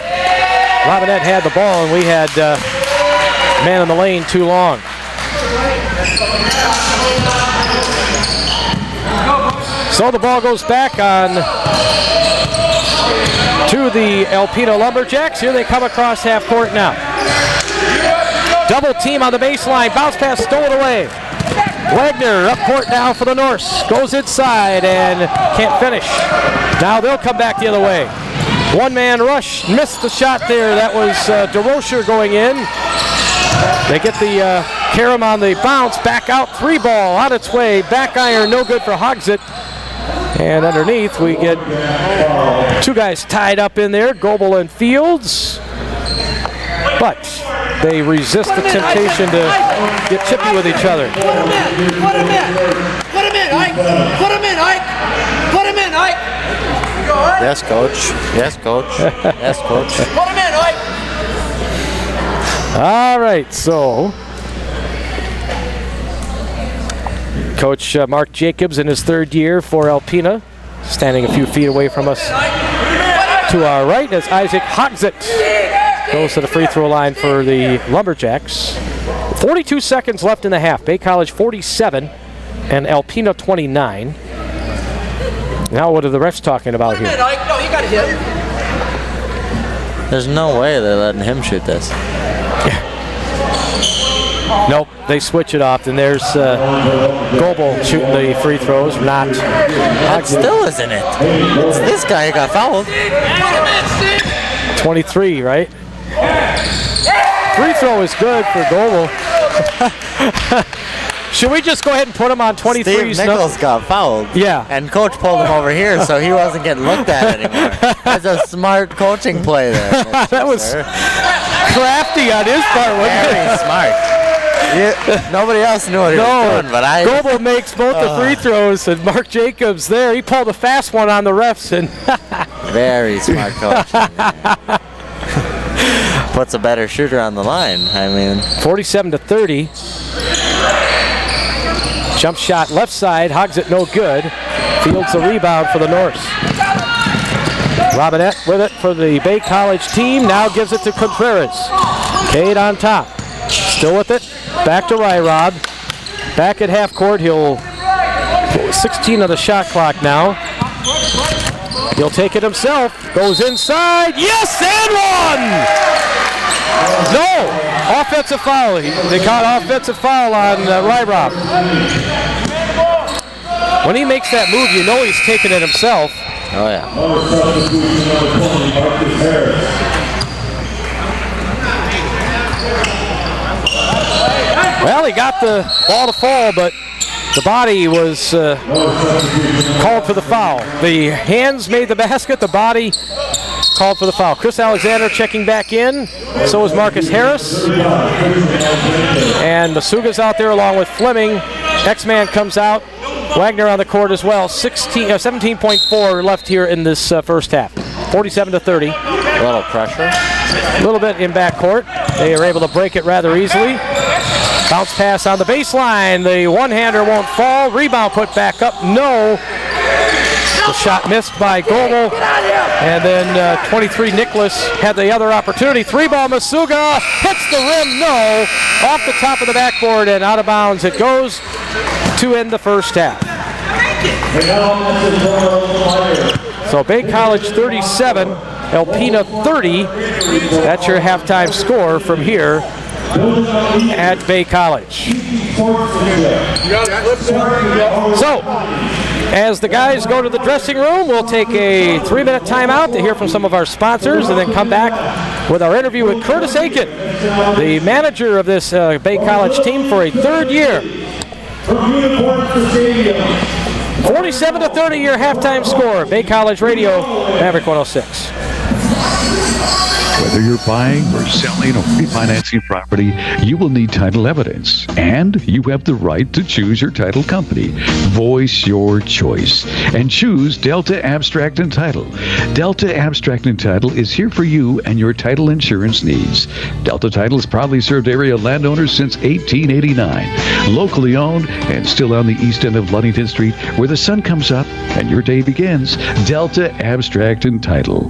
Robinette had the ball, and we had man in the lane too long. So the ball goes back on to the Alpena Lumberjacks. Here they come across half court now. Double team on the baseline. Bounce pass stolen away. Wagner up court now for the Norse. Goes inside and can't finish. Now they'll come back the other way. One-man rush. Missed the shot there. That was DeRocher going in. They get the Karam on the bounce. Back out. 3-ball on its way. Back iron. No good for Hogsett. And underneath we get two guys tied up in there. Goebel and Fields. But they resist the temptation to get chippy with each other. Put him in! Put him in! Put him in, Ike! Put him in, Ike! Put him in, Ike! Go, Ike! Yes, coach. Yes, coach. Yes, coach. Put him in, Ike! All right, so Coach Mark Jacobs in his third year for Alpena, standing a few feet away from us to our right as Isaac Hogsett goes to the free throw line for the Lumberjacks. 42 seconds left in the half. Bay College 47 and Alpena 29. Now what are the refs talking about here? No, he got hit. There's no way they're letting him shoot this. Nope, they switch it off, and there's Goebel shooting the free throws, not That still isn't it. It's this guy who got fouled. 23, right? Free throw is good for Goebel. Should we just go ahead and put him on 23? Steve Nichols got fouled. Yeah. And coach pulled him over here, so he wasn't getting looked at anymore. That's a smart coaching play there. That was crafty on his part, wasn't it? Very smart. Nobody else knew what he was doing, but I... Goebel makes both the free throws, and Mark Jacobs there, he pulled a fast one on the refs. And very smart coach. Puts a better shooter on the line. I mean... 47-30. Jump shot left side, Hogsett no good. Fields the rebound for the Norse. Robinette with it for the Bay College team, now gives it to Contreras. Cade on top, still with it, back to Ryrob. Back at half court, he'll 16 of the shot clock now. He'll take it himself, goes inside, yes, and one! No, offensive foul. They caught offensive foul on Ryrob. When he makes that move, you know he's taking it himself. Oh, yeah. Well, he got the ball to fall, but the body was called for the foul. The hands made the basket, the body called for the foul. Chris Alexander checking back in. So is Marcus Harris. And Masuga's out there along with Fleming. X-Man comes out. Wagner on the court as well. 17.4 left here in this first half. 47-30. A little pressure. A little bit in backcourt. They are able to break it rather easily. Bounce pass on the baseline. The one-hander won't fall. Rebound put back up. No. The shot missed by Goebel. And then 23 Nicholas had the other opportunity. 3-ball Masuga hits the rim. No. Off the top of the backboard and out of bounds it goes to end the first half. So Bay College 37, Alpena 30. That's your halftime score from here at Bay College. So, as the guys go to the dressing room, we'll take a 3-minute timeout to hear from some of our sponsors and then come back with our interview with Curtis Aiken, the manager of this Bay College team for a third year. 47-30 your halftime score. Bay College Radio, Maverick 106. Whether you're buying or selling or refinancing property, you will need title evidence. And you have the right to choose your title company. Voice your choice and choose Delta Abstract and Title. Delta Abstract and Title is here for you and your title insurance needs. Delta Title has proudly served area landowners since 1889. Locally owned and still on the east end of Ludington Street, where the sun comes up and your day begins. Delta Abstract and Title.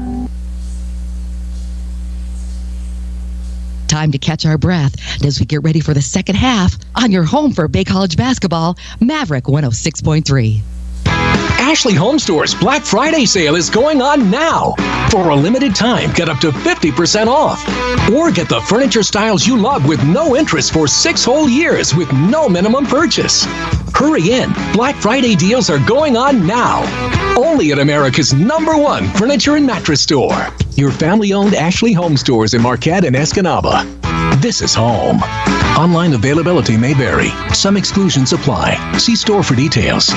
Time to catch our breath as we get ready for the second half on your home for Bay College basketball, Maverick 106.3. Ashley Home Store's Black Friday sale is going on now. For a limited time, get up to 50% off. Or get the furniture styles you love with no interest for 6 whole years with no minimum purchase. Hurry in. Black Friday deals are going on now. Only at America's #1 furniture and mattress store. Your family-owned Ashley Home Stores in Marquette and Escanaba. This is home. Online availability may vary. Some exclusions apply. See store for details.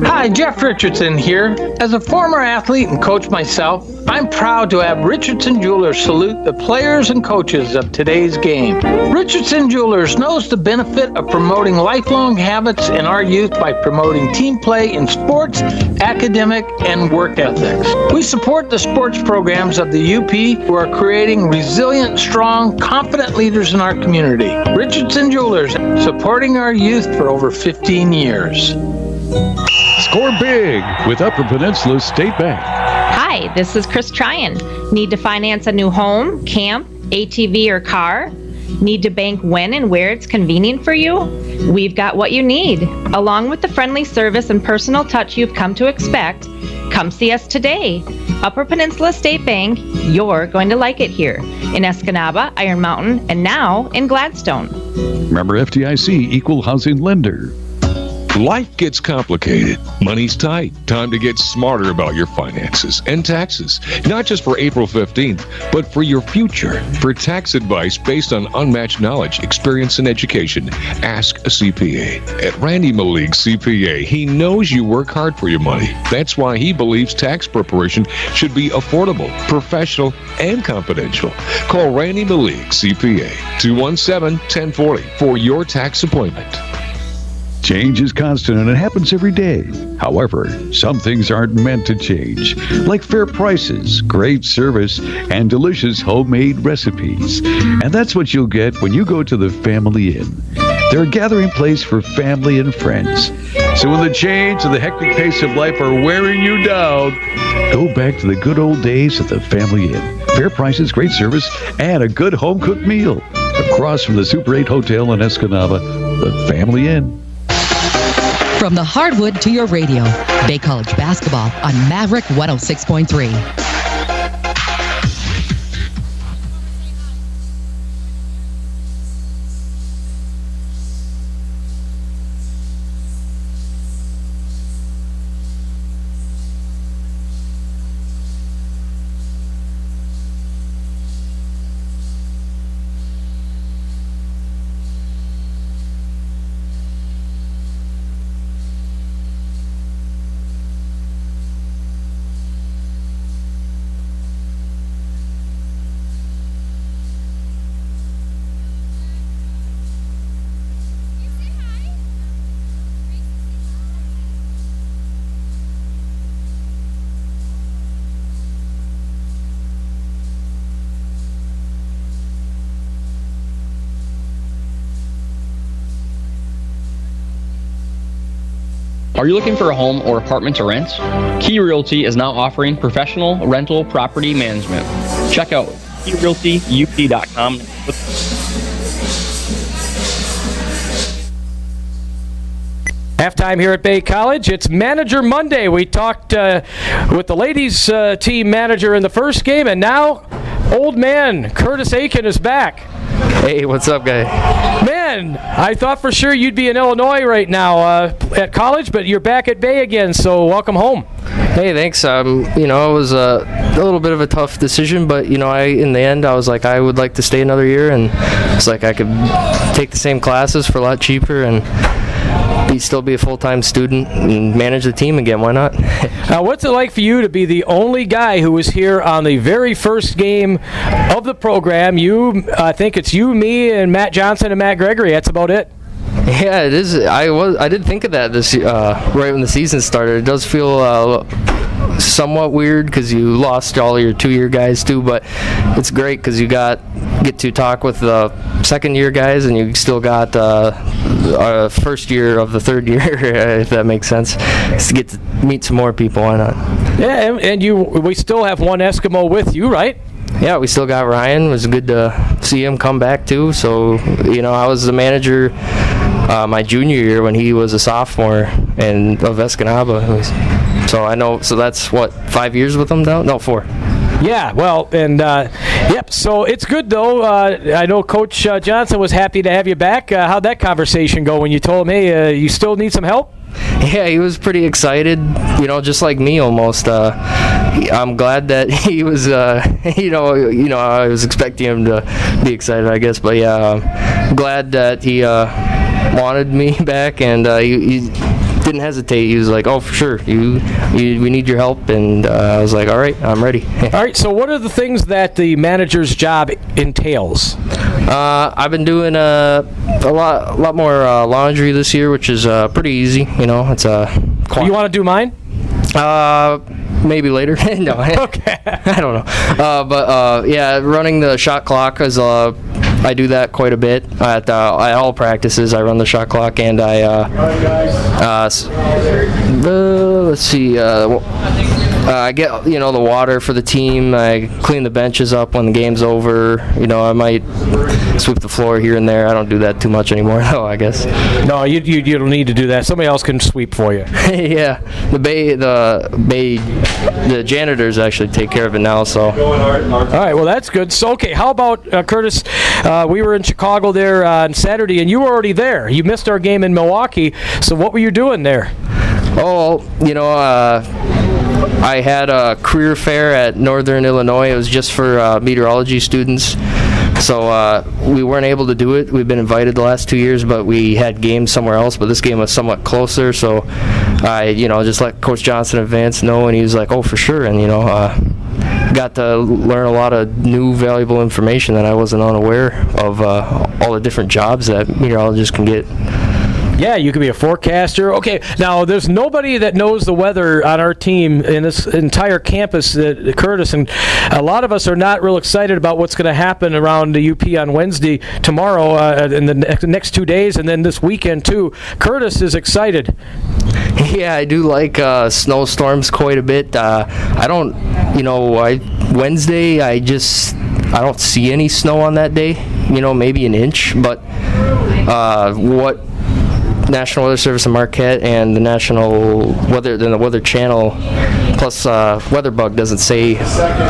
Hi, Jeff Richardson here. As a former athlete and coach myself, I'm proud to have Richardson Jewelers salute the players and coaches of today's game. Richardson Jewelers knows the benefit of promoting lifelong habits in our youth by promoting team play in sports, academic, and work ethics. We support the sports programs of the UP who are creating resilient, strong, confident leaders in our community. Richardson Jewelers, supporting our youth for over 15 years. Score big with Upper Peninsula State Bank. Hi, this is Chris Tryon. Need to finance a new home, camp, ATV, or car? Need to bank when and where it's convenient for you? We've got what you need. Along with the friendly service and personal touch you've come to expect, come see us today. Upper Peninsula State Bank, you're going to like it here. In Escanaba, Iron Mountain, and now in Gladstone. Remember FDIC, Equal Housing Lender. Life gets complicated. Money's tight. Time to get smarter about your finances and taxes. Not just for April 15th, but for your future. For tax advice based on unmatched knowledge, experience, and education, ask a CPA. At Randy Malik CPA, he knows you work hard for your money. That's why he believes tax preparation should be affordable, professional, and confidential. Call Randy Malik CPA, 217-1040 for your tax appointment. Change is constant and it happens every day. However, some things aren't meant to change, like fair prices, great service, and delicious homemade recipes. And that's what you'll get when you go to the Family Inn. They're a gathering place for family and friends. So when the change and the hectic pace of life are wearing you down, go back to the good old days at the Family Inn. Fair prices, great service, and a good home-cooked meal. Across from the Super 8 Hotel in Escanaba, the Family Inn. From the hardwood to your radio, Bay College basketball on Maverick 106.3. Are you looking for a home or apartment to rent? Key Realty is now offering professional rental property management. Check out keyrealtyup.com. Halftime here at Bay College. It's Manager Monday. We talked with the ladies team manager in the first game, and now old man Curtis Aiken is back. Hey, what's up, guy? Man, I thought for sure you'd be in Illinois right now at college, but you're back at Bay again, so welcome home. Hey, thanks. It was a little bit of a tough decision, but, in the end, I was like, I would like to stay another year, and it's like I could take the same classes for a lot cheaper and still be a full-time student and manage the team again. Why not? What's it like for you to be the only guy who was here on the very first game of the program? I think it's you, me, and Matt Johnson and Matt Gregory. That's about it. Yeah, it is. I did think of that this right when the season started. It does feel somewhat weird because you lost all your 2-year guys too, but it's great because you get to talk with the second-year guys, and you still got first year of the third year, if that makes sense. Just to get to meet some more people. Why not? Yeah, and we still have one Eskimo with you, right? Yeah, we still got Ryan. It was good to see him come back too. So, I was the manager my junior year when he was a sophomore of Escanaba. So I know. So that's 5 years with him now? No, 4. Yeah, well, and yep. So it's good though. I know Coach Johnson was happy to have you back. How'd that conversation go when you told him, "Hey, you still need some help"? Yeah, he was pretty excited. Just like me almost. I'm glad that he was. I was expecting him to be excited, I guess. But yeah, I'm glad that he wanted me back, and he didn't hesitate. He was like, "Oh, for sure, we need your help," and I was like, "All right, I'm ready." All right. So, what are the things that the manager's job entails? I've been doing a lot more laundry this year, which is pretty easy. It's You want to do mine? Maybe later. No. Okay. I don't know. But yeah, running the shot clock is. I do that quite a bit at all practices. I run the shot clock, and let's see. I get the water for the team. I clean the benches up when the game's over. I might sweep the floor here and there. I don't do that too much anymore, though. I guess. No, you don't need to do that. Somebody else can sweep for you. Yeah, the janitors actually take care of it now. So. All right. Well, that's good. So, okay. How about Curtis? We were in Chicago there on Saturday, and you were already there. You missed our game in Milwaukee. So, what were you doing there? Oh, I had a career fair at Northern Illinois. It was just for meteorology students. So we weren't able to do it. We've been invited the last 2 years, but we had games somewhere else. But this game was somewhat closer, so I, just let Coach Johnson advance know, and he was like, "Oh, for sure," and got to learn a lot of new, valuable information that I wasn't unaware of. All the different jobs that meteorologists can get. Yeah, you could be a forecaster. Okay, now there's nobody that knows the weather on our team in this entire campus, Curtis, and a lot of us are not real excited about what's going to happen around the UP on Wednesday, tomorrow, in the next 2 days, and then this weekend too. Curtis is excited. Yeah, I do like snowstorms quite a bit. I don't, Wednesday, I don't see any snow on that day. Maybe an inch, but what National Weather Service in Marquette and the National Weather, then the Weather Channel, plus WeatherBug doesn't say.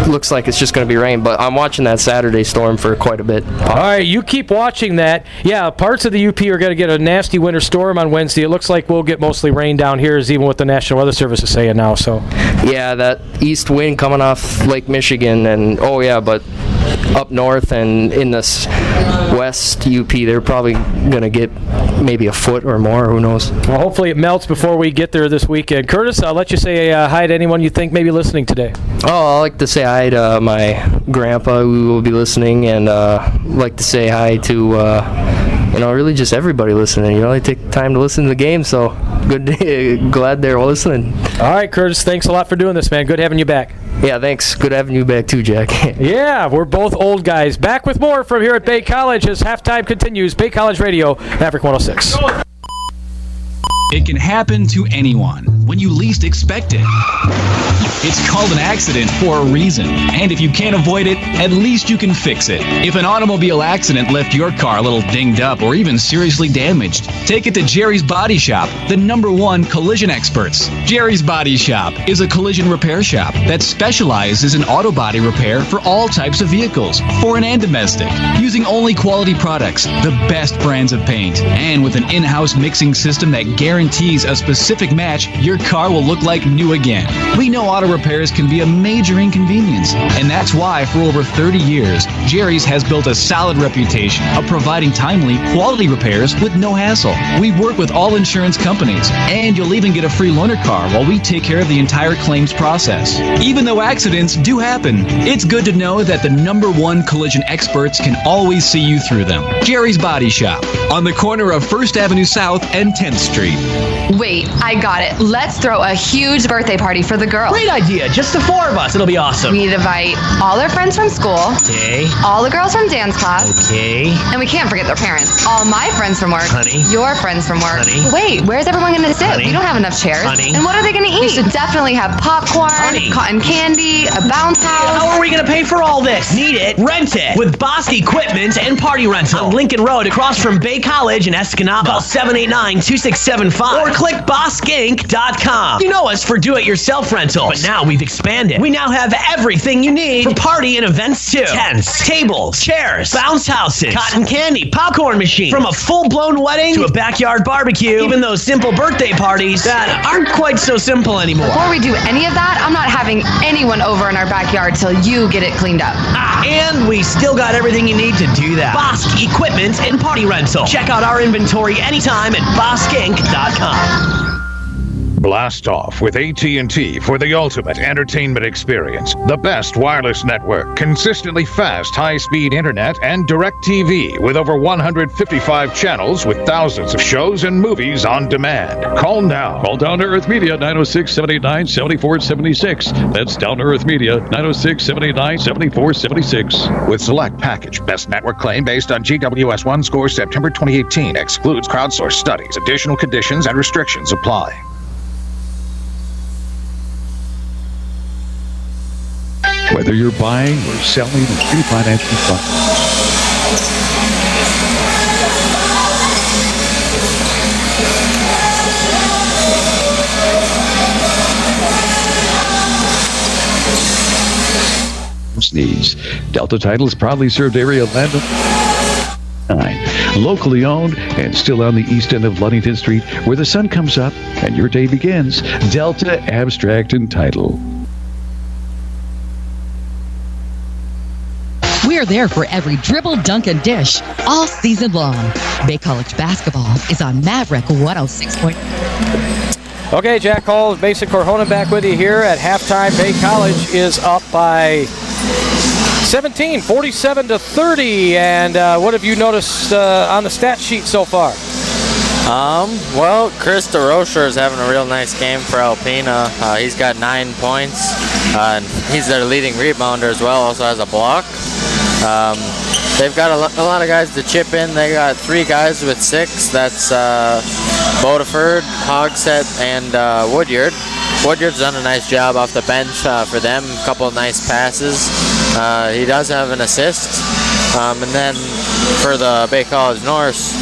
Looks like it's just going to be rain, but I'm watching that Saturday storm for quite a bit. All right, you keep watching that. Yeah, parts of the UP are going to get a nasty winter storm on Wednesday. It looks like we'll get mostly rain down here, is even what the National Weather Service is saying now. So. Yeah, that east wind coming off Lake Michigan, and but up north and in this west UP, they're probably going to get maybe a foot or more. Who knows? Well, hopefully it melts before we get there this weekend. Curtis, I'll let you say hi to anyone you think may be listening today. Oh, I'd like to say hi to my grandpa who will be listening, and like to say hi to really just everybody listening. They take time to listen to the game, so glad they're listening. All right, Curtis, thanks a lot for doing this, man. Good having you back. Yeah, thanks. Good having you back too, Jack. Yeah, we're both old guys. Back with more from here at Bay College as halftime continues. Bay College Radio, Maverick 106. It can happen to anyone when you least expect it. It's called an accident for a reason. And if you can't avoid it, at least you can fix it. If an automobile accident left your car a little dinged up or even seriously damaged, take it to Jerry's Body Shop, the #1 collision experts. Jerry's Body Shop is a collision repair shop that specializes in auto body repair for all types of vehicles, foreign and domestic, using only quality products, the best brands of paint, and with an in-house mixing system that guarantees a specific match, your car will look like new again. We know auto repairs can be a major inconvenience, and that's why for over 30 years, Jerry's has built a solid reputation of providing timely, quality repairs with no hassle. We work with all insurance companies, and you'll even get a free loaner car while we take care of the entire claims process. Even though accidents do happen, it's good to know that the #1 collision experts can always see you through them. Jerry's Body Shop, on the corner of 1st Avenue South and 10th Street. Wait, I got it. Let's throw a huge birthday party for the girls. Great idea. Just the 4 of us. It'll be awesome. We need to invite all our friends from school. Okay. All the girls from dance class. Okay. And we can't forget their parents. All my friends from work. Honey. Your friends from work. Honey. Wait, where's everyone going to sit? Honey. We don't have enough chairs. Honey. And what are they going to eat? We should definitely have popcorn, Honey. cotton candy, a bounce house. How are we going to pay for all this? Need it, rent it with Bosque Equipment and Party Rental on Lincoln Road across from Bay College in Escanaba. Call 789-2675 or click BosqueInc.com. You know us for do-it-yourself rentals, but now we've expanded. We now have everything you need for party and events too. Tents, tables, chairs, bounce houses, cotton candy, popcorn machines. From a full-blown wedding to a backyard barbecue, even those simple birthday parties that aren't quite so simple anymore. Before we do any of that, I'm not having anyone over in our backyard till you get it cleaned up. And we still got everything you need to do that. Bosque Equipment and Party Rental. Check out our inventory anytime at BosqueInc.com. Blast off with AT&T for the ultimate entertainment experience. The best wireless network, consistently fast, high-speed internet, and DirecTV with over 155 channels with thousands of shows and movies on demand. Call now. Call Down to Earth Media, 906-789-7476. That's Down to Earth Media, 906-789-7476. With select package, best network claim based on GWS1 scores September 2018. Excludes crowdsourced studies. Additional conditions and restrictions apply. Whether you're buying or selling or refinancing funds. Needs. Delta Titles proudly served area land. Locally owned and still on the east end of Ludington Street, where the sun comes up and your day begins. Delta Abstract and Title. We're there for every dribble, dunk, and dish all season long. Bay College basketball is on Maverick 106.9. Okay, Jack Hall, Mason Corhonen back with you here at halftime. Bay College is up by 17, 47-30. And what have you noticed on the stat sheet so far? Well, Chris DeRocher is having a real nice game for Alpena. He's got 9 points, and he's their leading rebounder as well, also has a block. They've got a lot of guys to chip in. They got 3 guys with 6. That's Bodeford, Hogsett, and Woodyard. Woodyard's done a nice job off the bench for them. A couple of nice passes. He does have an assist. And then for the Bay College Norse,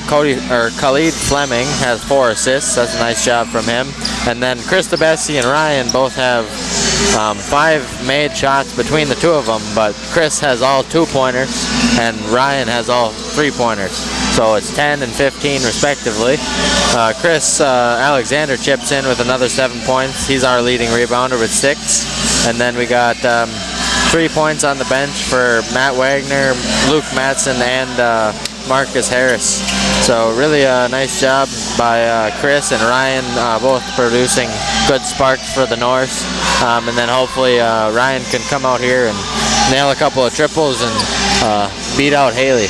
Khalid Fleming has 4 assists. That's a nice job from him. And then Chris DeBessie and Ryan both have 5 made shots between the two of them, but Chris has all 2-pointers and Ryan has all 3-pointers. So it's 10 and 15 respectively. Chris Alexander chips in with another 7 points. He's our leading rebounder with 6. And then we got 3 points on the bench for Matt Wagner, Luke Matson, and Marcus Harris. So really a nice job by Chris and Ryan, both producing good sparks for the Norse. And then hopefully Ryan can come out here and nail a couple of triples and beat out Haley.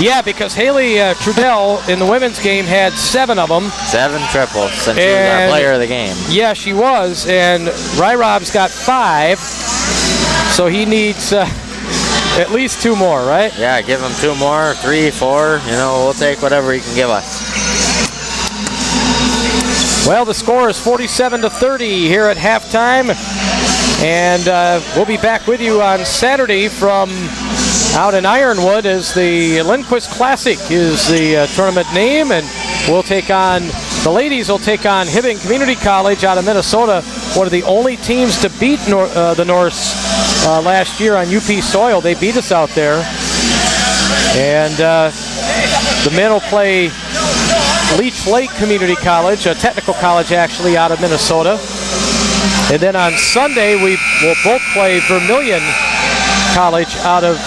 Yeah, because Haley Trudell in the women's game had 7 of them. 7 triples, and she was our player of the game. Yeah, she was, and Ryrob's got 5, so he needs at least 2 more, right? Yeah, give him 2 more, 3, 4. You know, we'll take whatever he can give us. Well, the score is 47-30 here at halftime. And we'll be back with you on Saturday from out in Ironwood as the Lindquist Classic is the tournament name. And we'll take on, the ladies will take on Hibbing Community College out of Minnesota, one of the only teams to beat the Norse last year on UP soil. They beat us out there. And the men will play Leech Lake Community College, a technical college actually out of Minnesota. And then on Sunday, we will both play Vermilion College out of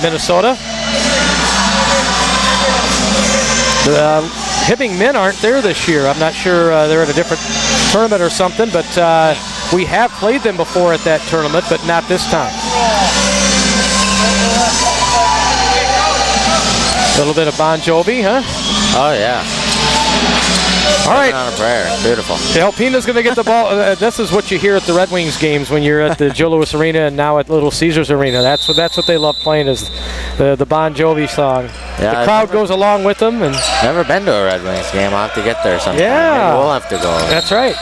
Minnesota. The Hibbing men aren't there this year. I'm not sure, they're at a different tournament or something, but we have played them before at that tournament, but not this time. A little bit of Bon Jovi, huh? Oh, yeah. All right. On a prayer. Beautiful. Alpena's going to get the ball. This is what you hear at the Red Wings games when you're at the Joe Louis Arena and now at Little Caesars Arena. That's what they love playing is the Bon Jovi song. Yeah, the crowd goes along with them. And never been to a Red Wings game. I'll have to get there sometime. Yeah. Maybe we'll have to go. That's right.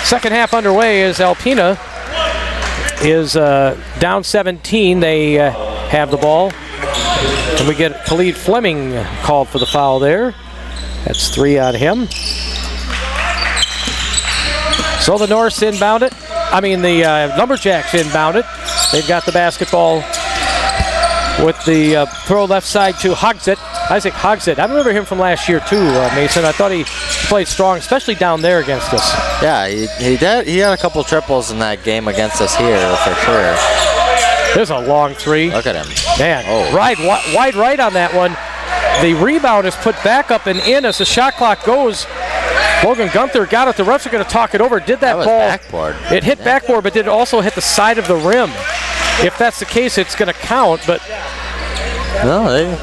Second half underway as Alpena is down 17. They have the ball. And we get Khalid Fleming called for the foul there. That's 3 on him. So the Norse inbound it. I mean, the Lumberjacks inbound it. They've got the basketball with the throw left side to Hogsett. Isaac Hogsett. I remember him from last year too, Mason. I thought he played strong, especially down there against us. Yeah, he did. He had a couple triples in that game against us here for sure. There's a long 3. Look at him. Man, wide right on that one. The rebound is put back up and in as the shot clock goes. Logan Gunther got it. The refs are going to talk it over. Did that was ball? Backboard. It hit backboard, but did it also hit the side of the rim? If that's the case, it's going to count. But no,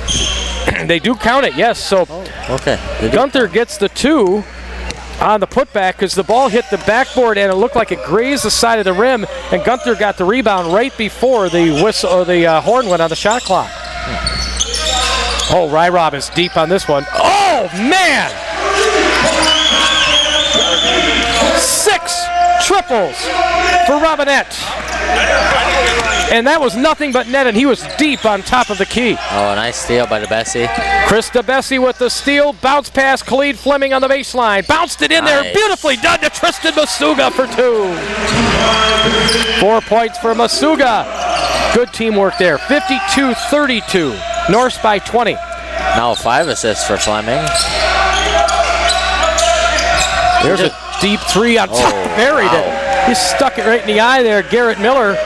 they do count it. Yes. So okay. Gunther gets the 2 on the putback because the ball hit the backboard and it looked like it grazed the side of the rim. And Gunther got the rebound right before the whistle or the horn went on the shot clock. Oh, Ryrob is deep on this one. Oh, man! 6 triples for Robinette. And that was nothing but net, and he was deep on top of the key. Oh, a nice steal by DeBessie. Chris DeBessie with the steal. Bounce pass, Khalid Fleming on the baseline. Bounced it in there. Beautifully done to Tristan Masuga for 2. 4 points for Masuga. Good teamwork there. 52-32. Norse by 20. Now 5 assists for Fleming. There's a deep 3 on top. Buried it. He stuck it right in the eye there. Garrett Miller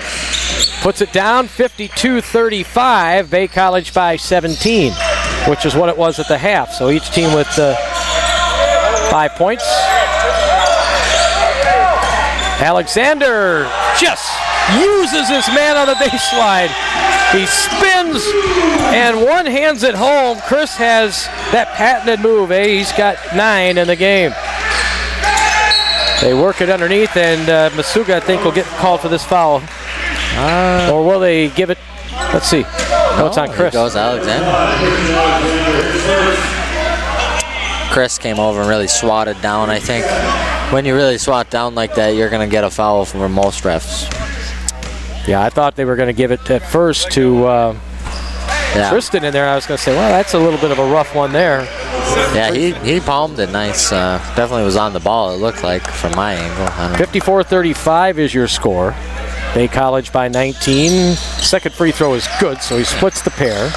puts it down. 52-35. Bay College by 17, which is what it was at the half. So each team with 5 points. Alexander just uses his man on the baseline. He spins and one hands it home. Chris has that patented move. He's got 9 in the game. They work it underneath, and Masuga, I think, will get called for this foul. Or will they give it? Let's see. No, it's on Chris. Here goes Alexander. Chris came over and really swatted down, I think. When you really swat down like that, you're going to get a foul from most refs. Yeah, I thought they were going to give it at first to Tristan in there. I was going to say, well, that's a little bit of a rough one there. Yeah, he palmed it nice. Definitely was on the ball, it looked like, from my angle. 54-35 is your score. Bay College by 19. Second free throw is good, so he splits the pair.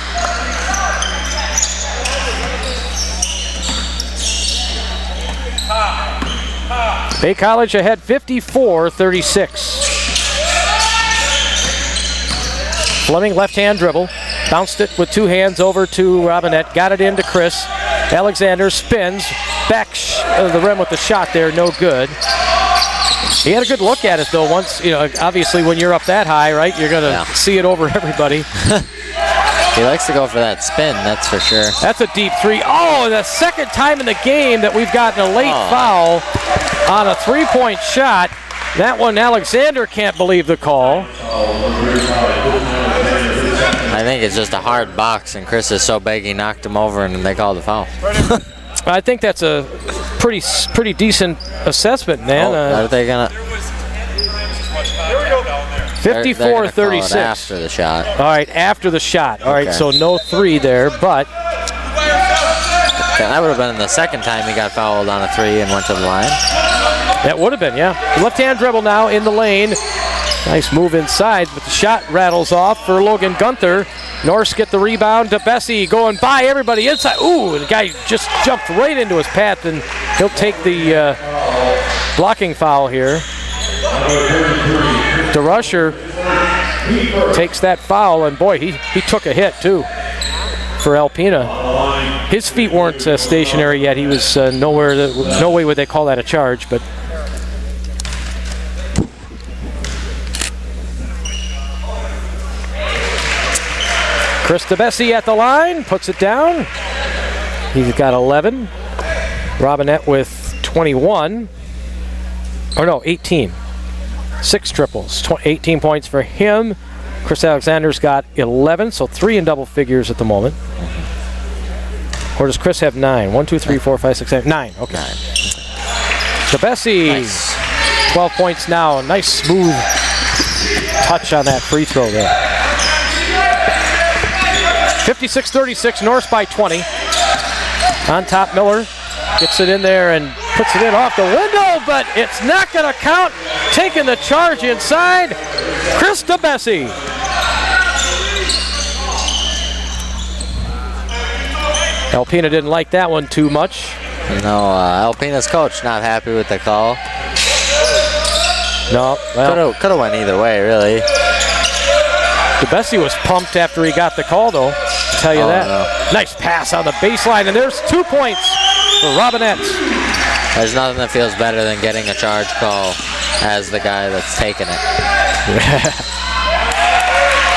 Bay College ahead 54-36. Fleming left-hand dribble. Bounced it with 2 hands over to Robinette. Got it into Chris. Alexander spins. Back of the rim with the shot there. No good. He had a good look at it, though. Once, obviously when you're up that high, right, you're going to see it over everybody. He likes to go for that spin, that's for sure. That's a deep 3. Oh, the second time in the game that we've gotten a late foul on a 3-point shot. That one, Alexander can't believe the call. I think it's just a hard box, and Chris is so big he knocked him over, and they called the foul. I think that's a pretty decent assessment, man. Are they gonna? 54-36 after the shot. All right, after the shot. All right, Okay. so no 3 there, but that would have been the second time he got fouled on a 3 and went to the line. That would have been, yeah. Left-hand dribble now in the lane. Nice move inside, but the shot rattles off for Logan Gunther. Norse get the rebound. DeBessie going by everybody inside. Ooh, the guy just jumped right into his path, and he'll take the blocking foul here. DeRusher takes that foul, and boy, he took a hit too for Alpena. His feet weren't stationary yet. He was no way would they call that a charge, but Chris DeBessie at the line, puts it down. He's got 11. Robinette with 21. Or no, 18. 6 triples, 18 points for him. Chris Alexander's got 11, so 3 in double figures at the moment. Or does Chris have 9? 1, 2, 3, 4, 5, 6, 7, 9. Okay. DeBessie, nice. 12 points now. Nice smooth touch on that free throw there. 56-36, Norse by 20. On top, Miller gets it in there and puts it in off the window, but it's not going to count. Taking the charge inside, Chris DeBessie. Alpena didn't like that one too much. No, Alpena's coach not happy with the call. No, well, could have went either way, really. DeBessie was pumped after he got the call, though. I'll tell you that. No. Nice pass on the baseline, and there's 2 points for Robinette. There's nothing that feels better than getting a charge call as the guy that's taking it.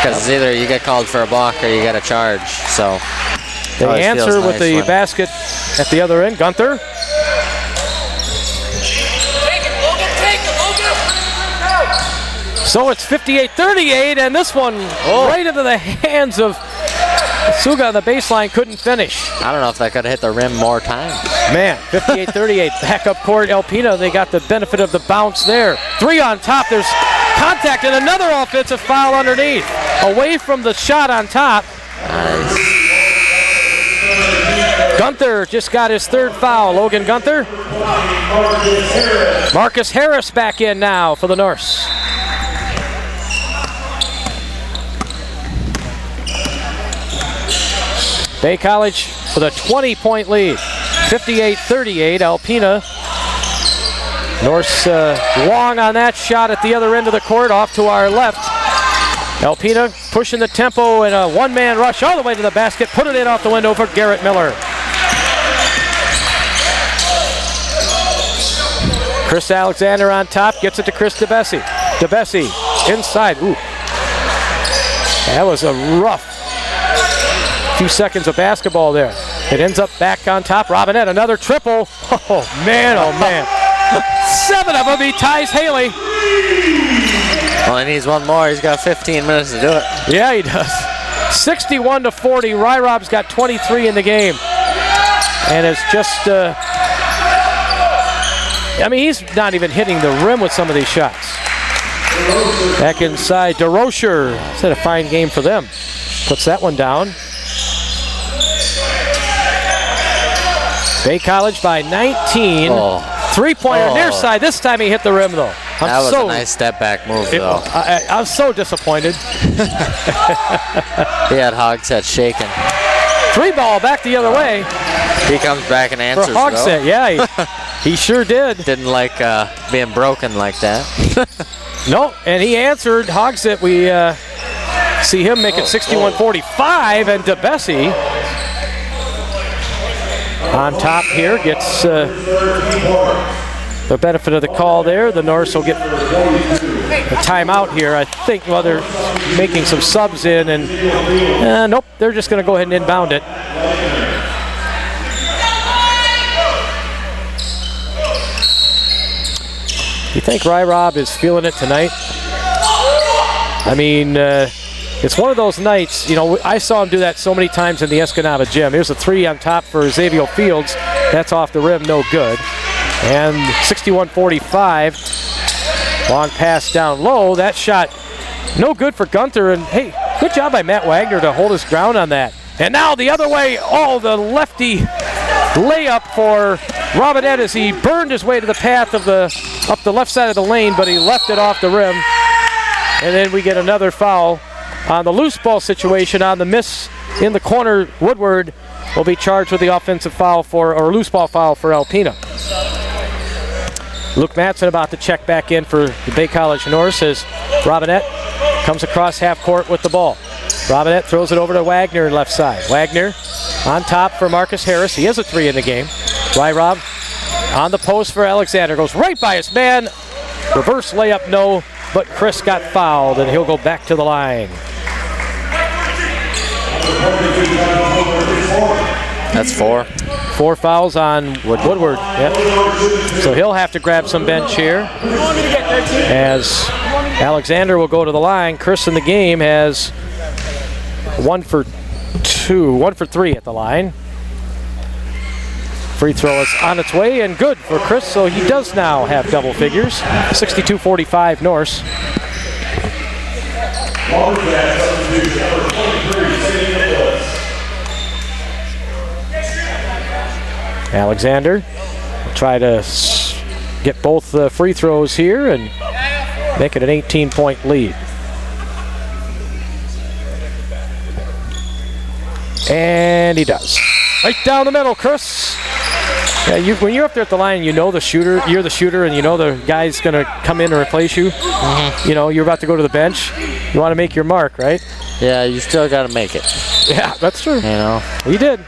Because it's either you get called for a block or you get a charge. So they answer with the basket at the other end. Gunther. So it's 58-38, and this one right into the hands of Suga on the baseline, couldn't finish. I don't know if that could have hit the rim more times. Man, 58-38, back up court. Alpena, they got the benefit of the bounce there. 3 on top, there's contact, and another offensive foul underneath. Away from the shot on top. Nice. Gunther just got his 3rd foul. Logan Gunther. Marcus Harris back in now for the Norse. Bay College with a 20-point lead. 58-38, Alpena. Norse long on that shot at the other end of the court, off to our left. Alpena pushing the tempo in a one-man rush all the way to the basket. Put it in off the window for Garrett Miller. Chris Alexander on top, gets it to Chris DeBessie. DeBessie inside. Ooh. That was a rough few seconds of basketball there. It ends up back on top. Robinette, another triple. Oh, man, oh, man. 7 of them, he ties Haley. Well, he needs one more. He's got 15 minutes to do it. Yeah, he does. 61-40. Ryrob's got 23 in the game. And it's just, I mean, he's not even hitting the rim with some of these shots. Back inside, DeRusher. It's had a fine game for them. Puts that one down. Bay College by 19. Oh. 3-pointer near side. This time he hit the rim, though. That was a nice step-back move, though. I'm so disappointed. He had Hogsett shaking. 3 ball back the other way. He comes back and answers, for Hogsett, yeah, he sure did. Didn't like being broken like that. No, and he answered. Hogsett, we see him make it 61-45, and DeBessie on top here gets the benefit of the call there. The Norse will get a timeout here, I think. Well, they're making some subs in, and nope, they're just going to go ahead and inbound it. You think Ryrob is feeling it tonight? I mean, it's one of those nights, you know, I saw him do that so many times in the Escanaba gym. Here's a 3 on top for Xavier Fields. That's off the rim, no good. And 61-45. Long pass down low. That shot no good for Gunther. And hey, good job by Matt Wagner to hold his ground on that. And now the other way. Oh, the lefty layup for Robinette as he burned his way to the path of up the left side of the lane, but he left it off the rim. And then we get another foul on the loose ball situation on the miss in the corner. Woodward will be charged with the offensive foul or loose ball foul for Alpena. Luke Madsen about to check back in for the Bay College Norse as Robinette comes across half court with the ball. Robinette throws it over to Wagner left side. Wagner on top for Marcus Harris. He has a 3 in the game. Rob on the post for Alexander. Goes right by his man. Reverse layup, no, but Chris got fouled and he'll go back to the line. That's 4. 4 fouls on Woodward. Yep. So he'll have to grab some bench here. As Alexander will go to the line. Chris in the game has 1 for 3 at the line. Free throw is on its way and good for Chris, so he does now have double figures. 62-45 Norse. Alexander will try to get both the free throws here and make it an 18-point lead. And he does. Right down the middle, Chris. Yeah, when you're up there at the line, you know the shooter. You're the shooter, and you know the guy's going to come in and replace you. Mm-hmm. You know you're about to go to the bench. You want to make your mark, right? Yeah, you still got to make it. Yeah, that's true. You know, he did.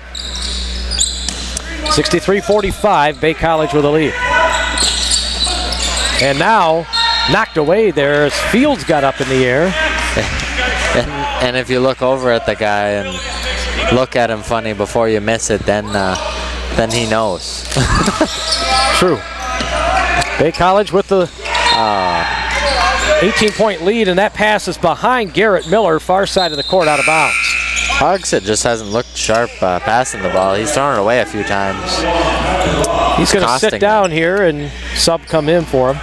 63-45, Bay College with a lead. And now knocked away there as Fields got up in the air. And if you look over at the guy and look at him funny before you miss it, then he knows. True. Bay College with the 18-point lead, and that pass is behind Garrett Miller, far side of the court, out of bounds. Hogsett just hasn't looked sharp passing the ball. He's thrown it away a few times. He's going to sit down here and sub come in for him.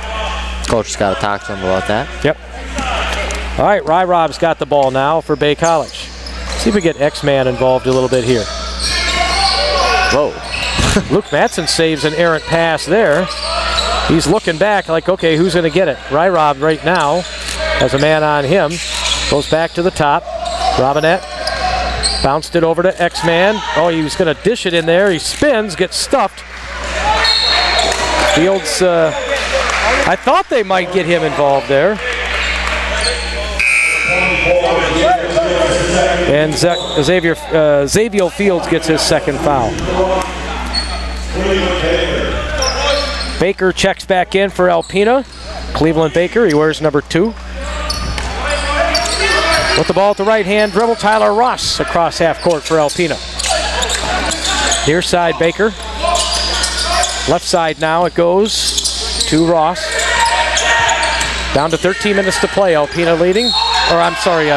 Coach has got to talk to him about that. Yep. All right, Rob's got the ball now for Bay College. See if we get X-Man involved a little bit here. Whoa. Luke Madsen saves an errant pass there. He's looking back like, okay, who's going to get it? Rob right now has a man on him. Goes back to the top. Robinette bounced it over to X-Man. Oh, he was going to dish it in there. He spins, gets stuffed. Fields, I thought they might get him involved there. And Xavier Fields gets his second foul. Baker checks back in for Alpena. Cleveland Baker, he wears number 2. With the ball at the right hand, dribble Tyler Ross across half court for Alpena. Near side Baker. Left side now it goes to Ross. Down to 13 minutes to play. Alpena leading.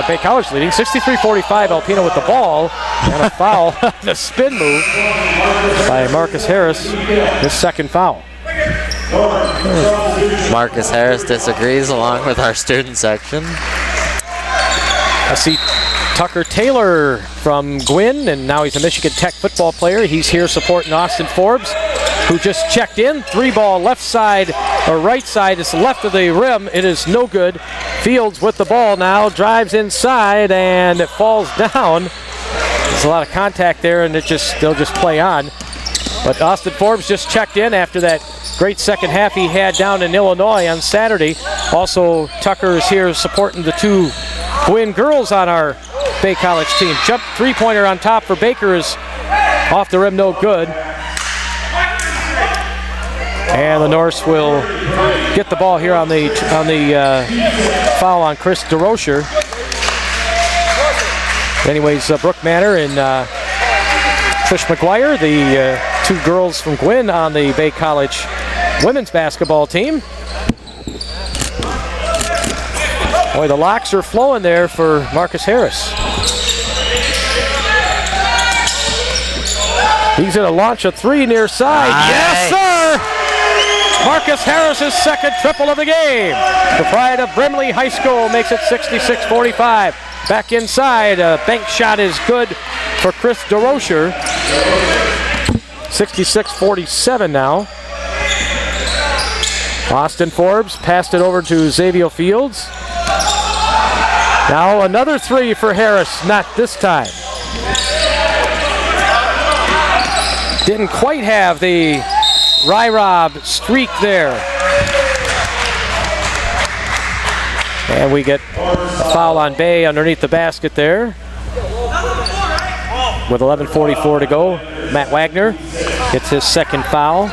Bay College leading. 63-45, Alpena with the ball. And a foul, the spin move by Marcus Harris. His second foul. Marcus Harris disagrees along with our student section. I see Tucker Taylor from Gwynn, and now he's a Michigan Tech football player. He's here supporting Austin Forbes, who just checked in. 3-ball left side, or right side. It's left of the rim. It is no good. Fields with the ball now, drives inside, and it falls down. There's a lot of contact there, and they'll just play on. But Austin Forbes just checked in after that great second half he had down in Illinois on Saturday. Also, Tucker is here supporting the 2 Gwynn girls on our Bay College team. Jump three-pointer on top for Baker is off the rim, no good. And the Norse will get the ball here on the foul on Chris DeRocher. Anyways, Brooke Manor and Trish McGuire, the 2 girls from Gwynn on the Bay College women's basketball team. Boy, the locks are flowing there for Marcus Harris. He's going to launch a three near side. Nice. Yes, sir! Marcus Harris's second triple of the game. The pride of Brimley High School makes it 66-45. Back inside, a bank shot is good for Chris DeRocher. 66-47 now. Austin Forbes passed it over to Xavier Fields. Now another three for Harris, not this time. Didn't quite have the Rob streak there. And we get a foul on Bay underneath the basket there. With 11:44 to go, Matt Wagner gets his second foul.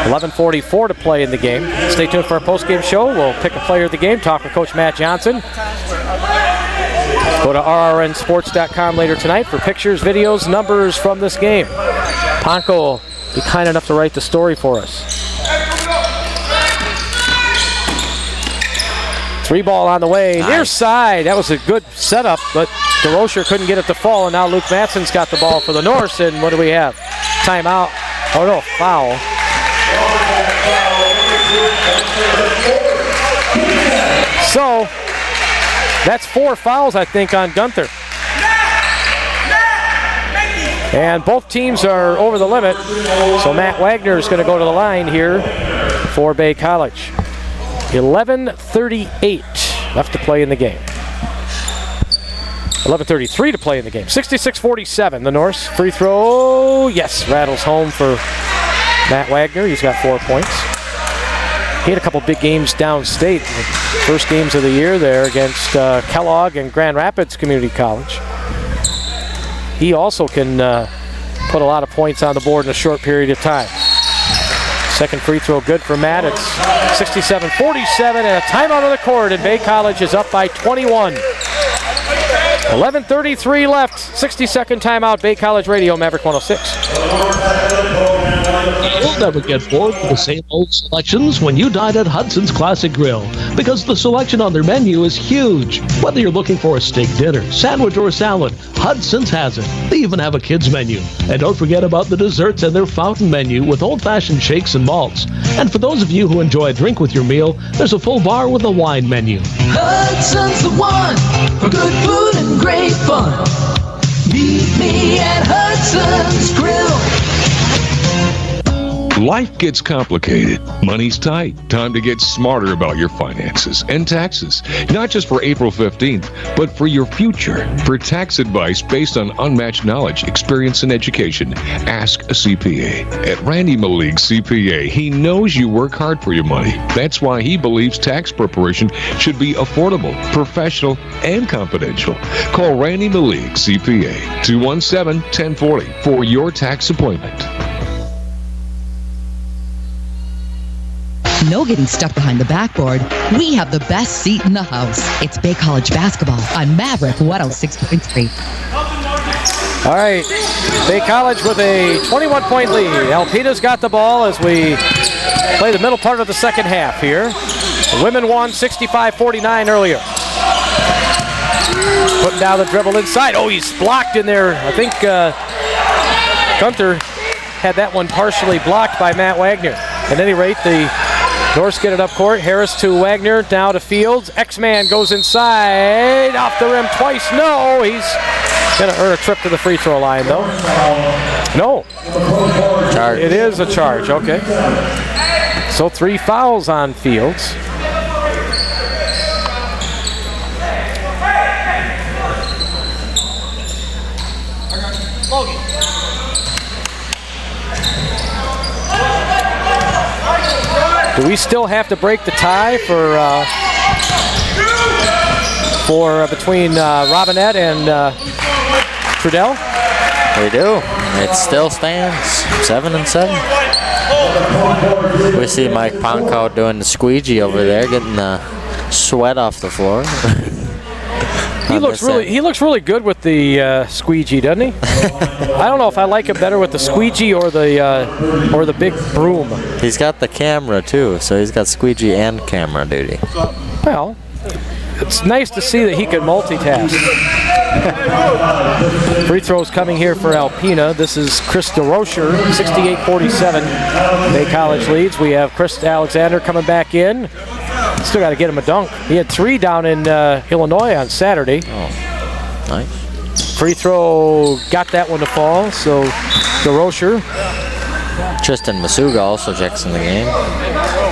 11:44 to play in the game. Stay tuned for our post-game show. We'll pick a player of the game, talk with Coach Matt Johnson. Go to rrnsports.com later tonight for pictures, videos, numbers from this game. Ponko will be kind enough to write the story for us. Three ball on the way, near side. That was a good setup, but DeRocher couldn't get it to fall, and now Luke Matson's got the ball for the Norse, and what do we have? Timeout. Oh no, foul. So, that's 4 fouls, I think, on Gunther. And both teams are over the limit, so Matt Wagner is going to go to the line here for Bay College. 11:38 left to play in the game. 11:33 to play in the game. 66-47, the Norse. Free throw, yes, rattles home for Matt Wagner. He's got 4 points. He had a couple big games downstate. First games of the year there against Kellogg and Grand Rapids Community College. He also can put a lot of points on the board in a short period of time. Second free throw good for Matt. It's 67-47 and a timeout on the court, and Bay College is up by 21. 11:33 left, 60-second timeout, Bay College Radio, Maverick 106. You'll never get bored with the same old selections when you dine at Hudson's Classic Grill, because the selection on their menu is huge. Whether you're looking for a steak dinner, sandwich, or salad, Hudson's has it. They even have a kids menu. And don't forget about the desserts and their fountain menu with old-fashioned shakes and malts. And for those of you who enjoy a drink with your meal, there's a full bar with a wine menu. Hudson's the one for good food and great fun. Meet me at Hudson's Grill. Life gets complicated. Money's tight. Time to get smarter about your finances and taxes. Not just for April 15th, but for your future. For tax advice based on unmatched knowledge, experience, and education, ask a CPA. At Randy Malik CPA, he knows you work hard for your money. That's why he believes tax preparation should be affordable, professional, and confidential. Call Randy Malik CPA, 217-1040 for your tax appointment. No getting stuck behind the backboard. We have the best seat in the house. It's Bay College basketball on Maverick 106.3. All right, Bay College with a 21-point lead. Alpena's got the ball as we play the middle part of the second half here. The women won 65-49 earlier. Putting down the dribble inside. Oh, he's blocked in there. I think Gunther had that one partially blocked by Matt Wagner. At any rate, the Norse get it up court. Harris to Wagner, now to Fields. X-Man goes inside, off the rim twice. No, he's going to earn a trip to the free throw line, though. No. Charge. It is a charge, okay. So 3 fouls on Fields. Do we still have to break the tie for between Robinette and Trudell? We do. It still stands 7-7. We see Mike Ponko doing the squeegee over there, getting the sweat off the floor. He looks really good with the squeegee, doesn't he? I don't know if I like it better with the squeegee or the big broom. He's got the camera too, so he's got squeegee and camera duty. Well, it's nice to see that he can multitask. Free throws coming here for Alpena. This is Chris DeRocher, 68-47. Bay College leads. We have Chris Alexander coming back in. Still got to get him a dunk. He had 3 down in Illinois on Saturday. Oh, nice. Free throw, got that one to fall, so DeRocher. Tristan Masuga also checks in the game.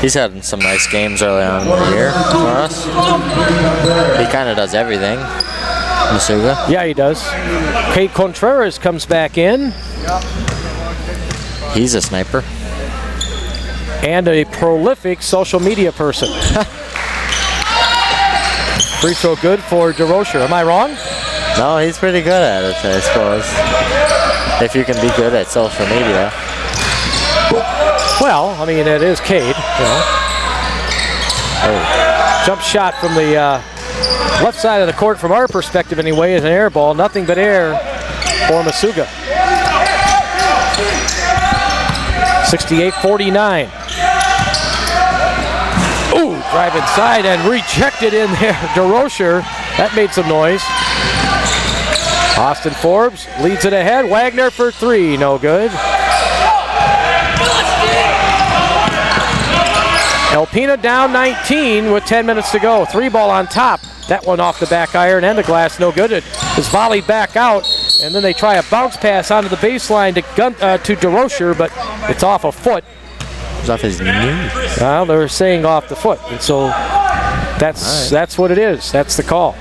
He's had some nice games early on in the year for us. He kind of does everything, Masuga. Yeah, he does. Kate Contreras comes back in. He's a sniper. And a prolific social media person. Free throw good for DeRocher. Am I wrong? No, he's pretty good at it, I suppose. If you can be good at social media. Well, I mean, it is Cade, you know. Oh. Jump shot from the left side of the court, from our perspective anyway, is an air ball. Nothing but air for Masuga. 68-49. Ooh, drive inside and rejected in there. DeRocher, that made some noise. Austin Forbes leads it ahead. Wagner for 3, no good. Alpena down 19 with 10 minutes to go. 3 ball on top. That one off the back iron and the glass, no good. It is volleyed back out, and then they try a bounce pass onto the baseline to DeRocher, but it's off a foot. It's off his knee. Well, they're saying off the foot, and so that's what it is. That's the call.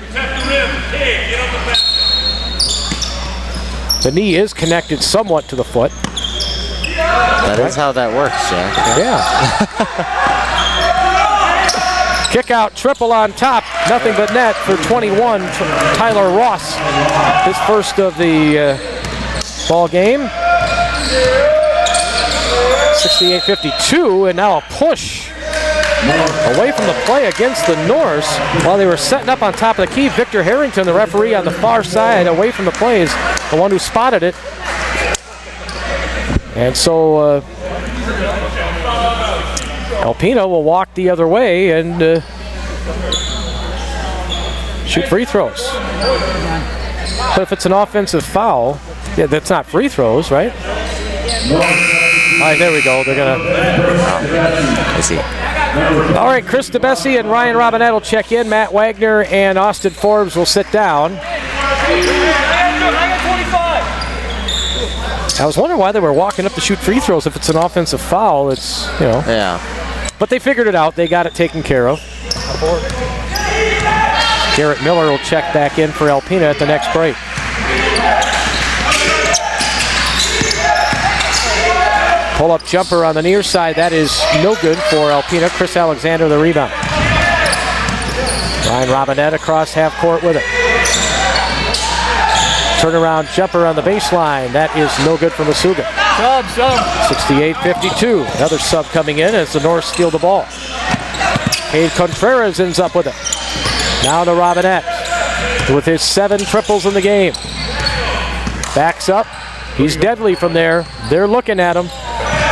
The knee is connected somewhat to the foot. That is how that works, Jack. Yeah. Kick out, triple on top, nothing but net for 21, Tyler Ross. His first of the ball game. 68-52, and now a push away from the play against the Norse. While they were setting up on top of the key, Victor Harrington, the referee on the far side, away from the play, is the one who spotted it. And so Alpena will walk the other way and shoot free throws. But if it's an offensive foul, yeah, that's not free throws, right? All right, there we go. They're going to... I see. All right, Chris DeBessie and Ryan Robinette will check in. Matt Wagner and Austin Forbes will sit down. I was wondering why they were walking up to shoot free throws. If it's an offensive foul, it's, you know. Yeah. But they figured it out. They got it taken care of. Garrett Miller will check back in for Alpena at the next break. Pull-up jumper on the near side. That is no good for Alpena. Chris Alexander the rebound. Ryan Robinette across half court with it. Turnaround jumper on the baseline. That is no good for Masuga. Sub. 68-52. Another sub coming in as the North steal the ball. Cade Contreras ends up with it. Now to Robinette with his 7 triples in the game. Backs up. He's deadly from there. They're looking at him.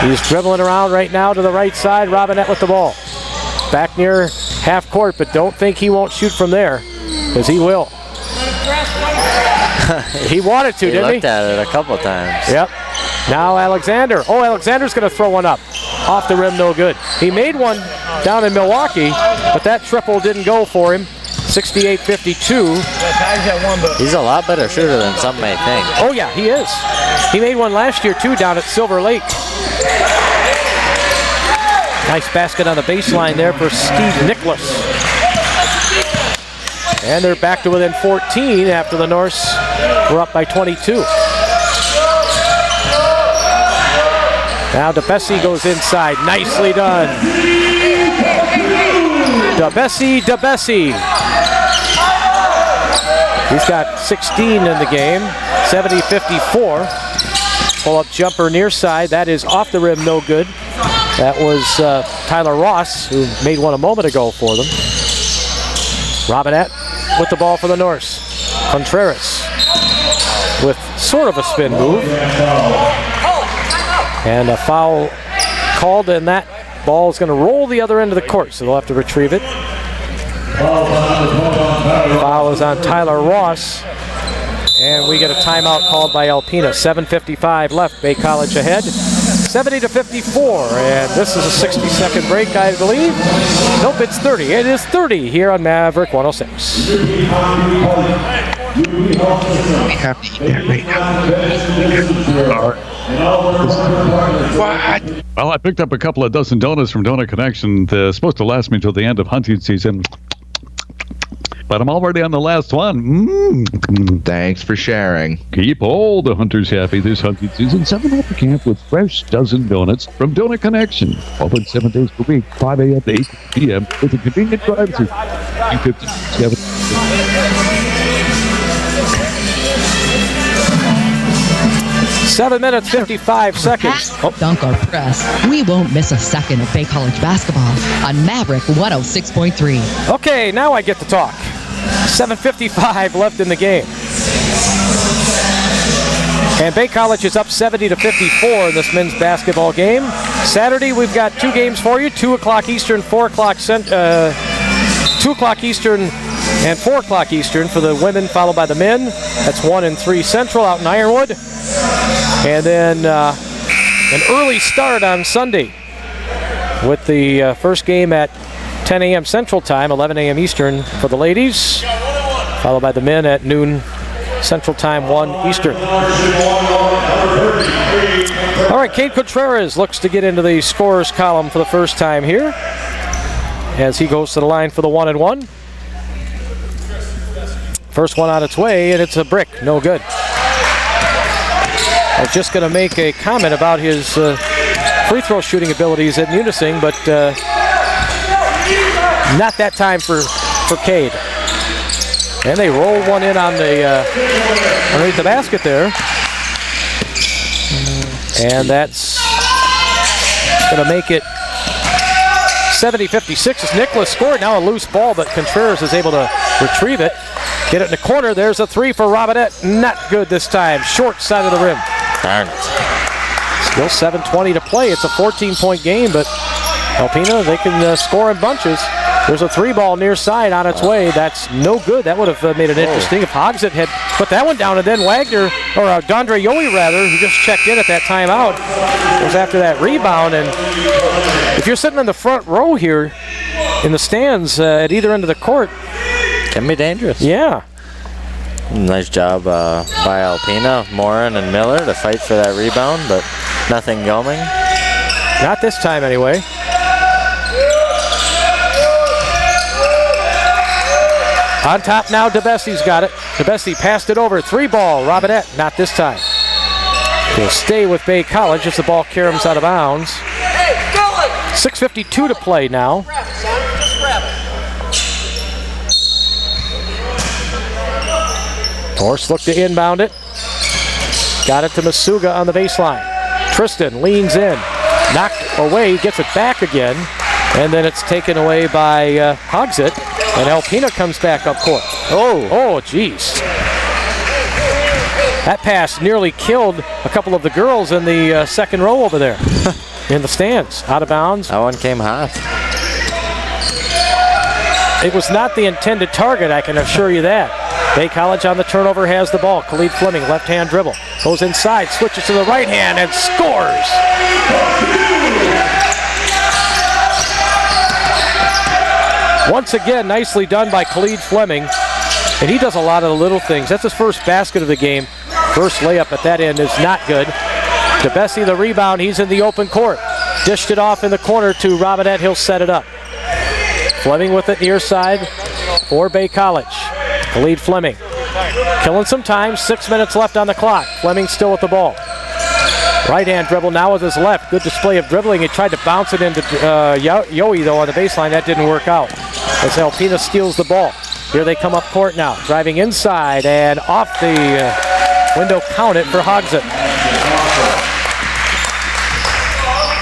He's dribbling around right now to the right side. Robinette with the ball. Back near half court, but don't think he won't shoot from there, because he will. He wanted to, didn't he? He looked at it a couple times. Yep. Now Alexander. Oh, Alexander's going to throw one up. Off the rim, no good. He made one down in Milwaukee, but that triple didn't go for him. 68-52. He's a lot better shooter than some may think. Oh, yeah, he is. He made one last year, too, down at Silver Lake. Nice basket on the baseline there for Steve Nicholas. And they're back to within 14 after the Norse were up by 22. Now DeBessie goes inside. Nicely done. DeBessie. He's got 16 in the game. 70-54. Pull-up jumper near side. That is off the rim, no good. That was Tyler Ross, who made one a moment ago for them. Robinette with the ball for the Norse. Contreras with sort of a spin move. And a foul called, and that ball is going to roll the other end of the court, so they'll have to retrieve it. Foul is on Tyler Ross. And we get a timeout called by Alpena. 7:55 left. Bay College ahead. 70-54. And this is a 60-second break, I believe. Nope, it's 30. It is 30 here on Maverick 106. We have to eat that right now. What? Well, I picked up a couple of dozen donuts from Donut Connection. They're supposed to last me until the end of hunting season. But I'm already on the last one. Thanks for sharing. Keep all the hunters happy this hunting season. 7 up camp with fresh dozen donuts from Donut Connection. Open 7 days per week, 5 a.m. to 8 p.m. with a convenient drive-thru. 7 minutes, 55 seconds. Dunk or press. We won't miss a second of Bay College basketball on Maverick 106.3. Okay, now I get to talk. 7:55 left in the game. And Bay College is up 70-54 in this men's basketball game. Saturday, we've got 2 games for you. 2 o'clock Eastern, 2 o'clock Eastern, and 4 o'clock Eastern for the women, followed by the men. That's 1 and 3 Central out in Ironwood. And then an early start on Sunday with the first game at 10 a.m. Central Time, 11 a.m. Eastern for the ladies, followed by the men at noon Central Time, 1 Eastern. All right, Cade Contreras looks to get into the scorers column for the first time here as he goes to the line for the 1-and-1. First one on its way, and it's a brick. No good. I was just going to make a comment about his free throw shooting abilities at Munising, but not that time for Cade. And they roll one in on the underneath the basket there. And that's going to make it 70-56 as Nicholas scored. Now a loose ball, but Contreras is able to retrieve it. Get it in the corner. There's a 3 for Robinette. Not good this time. Short side of the rim. Darn it. Still 7:20 to play. It's a 14-point game, but Alpena, they can score in bunches. There's a 3-ball near side on its way. That's no good. That would have made it interesting if Hogsett had put that one down, and then Wagner, or Dondre Yowie rather, who just checked in at that timeout, was after that rebound. And if you're sitting in the front row here in the stands at either end of the court, can be dangerous. Yeah. Nice job by Alpena, Morin, and Miller to fight for that rebound, but nothing going. Not this time, anyway. On top now, DeBessie's got it. DeBessie passed it over. 3-ball, Robinette. Not this time. He'll stay with Bay College as the ball caroms out of bounds. 6:52 to play now. Horse looked to inbound it. Got it to Masuga on the baseline. Tristan leans in. Knocked away, gets it back again. And then it's taken away by Hogsett. And Alpena comes back up court. Oh, geez. That pass nearly killed a couple of the girls in the second row over there in the stands. Out of bounds. That one came hot. It was not the intended target, I can assure you that. Bay College on the turnover has the ball. Khalid Fleming, left-hand dribble. Goes inside, switches to the right hand, and scores! Once again, nicely done by Khalid Fleming. And he does a lot of the little things. That's his first basket of the game. First layup at that end is not good. DeBessie the rebound. He's in the open court. Dished it off in the corner to Robinette. He'll set it up. Fleming with it near side for Bay College. Khalid Fleming killing some time. 6 minutes left on the clock. Fleming still with the ball. Right-hand dribble now with his left. Good display of dribbling. He tried to bounce it into Yowie, though, on the baseline. That didn't work out as Alpena steals the ball. Here they come up court now. Driving inside and off the window. Count it for Hogsett.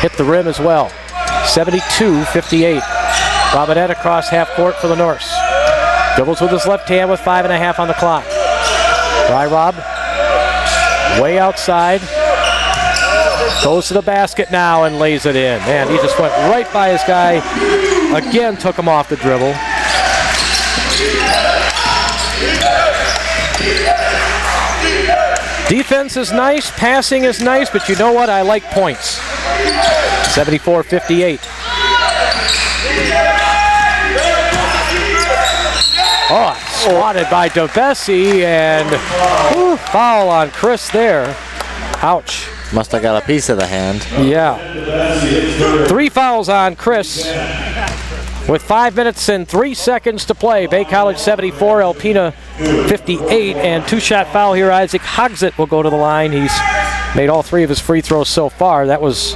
Hit the rim as well. 72-58. Robinette across half court for the Norse. Dribbles with his left hand with 5.5 on the clock. Rob way outside. Goes to the basket now and lays it in. Man, he just went right by his guy. Again, took him off the dribble. Defense is nice, passing is nice, but you know what? I like points. 74-58. Oh, swatted by DeBessie, and foul on Chris there. Ouch. Must have got a piece of the hand. Yeah. 3 fouls on Chris with 5 minutes and 3 seconds to play. Bay College 74, Alpena 58, and 2-shot foul here. Isaac Hogsett will go to the line. He's made all 3 of his free throws so far. That was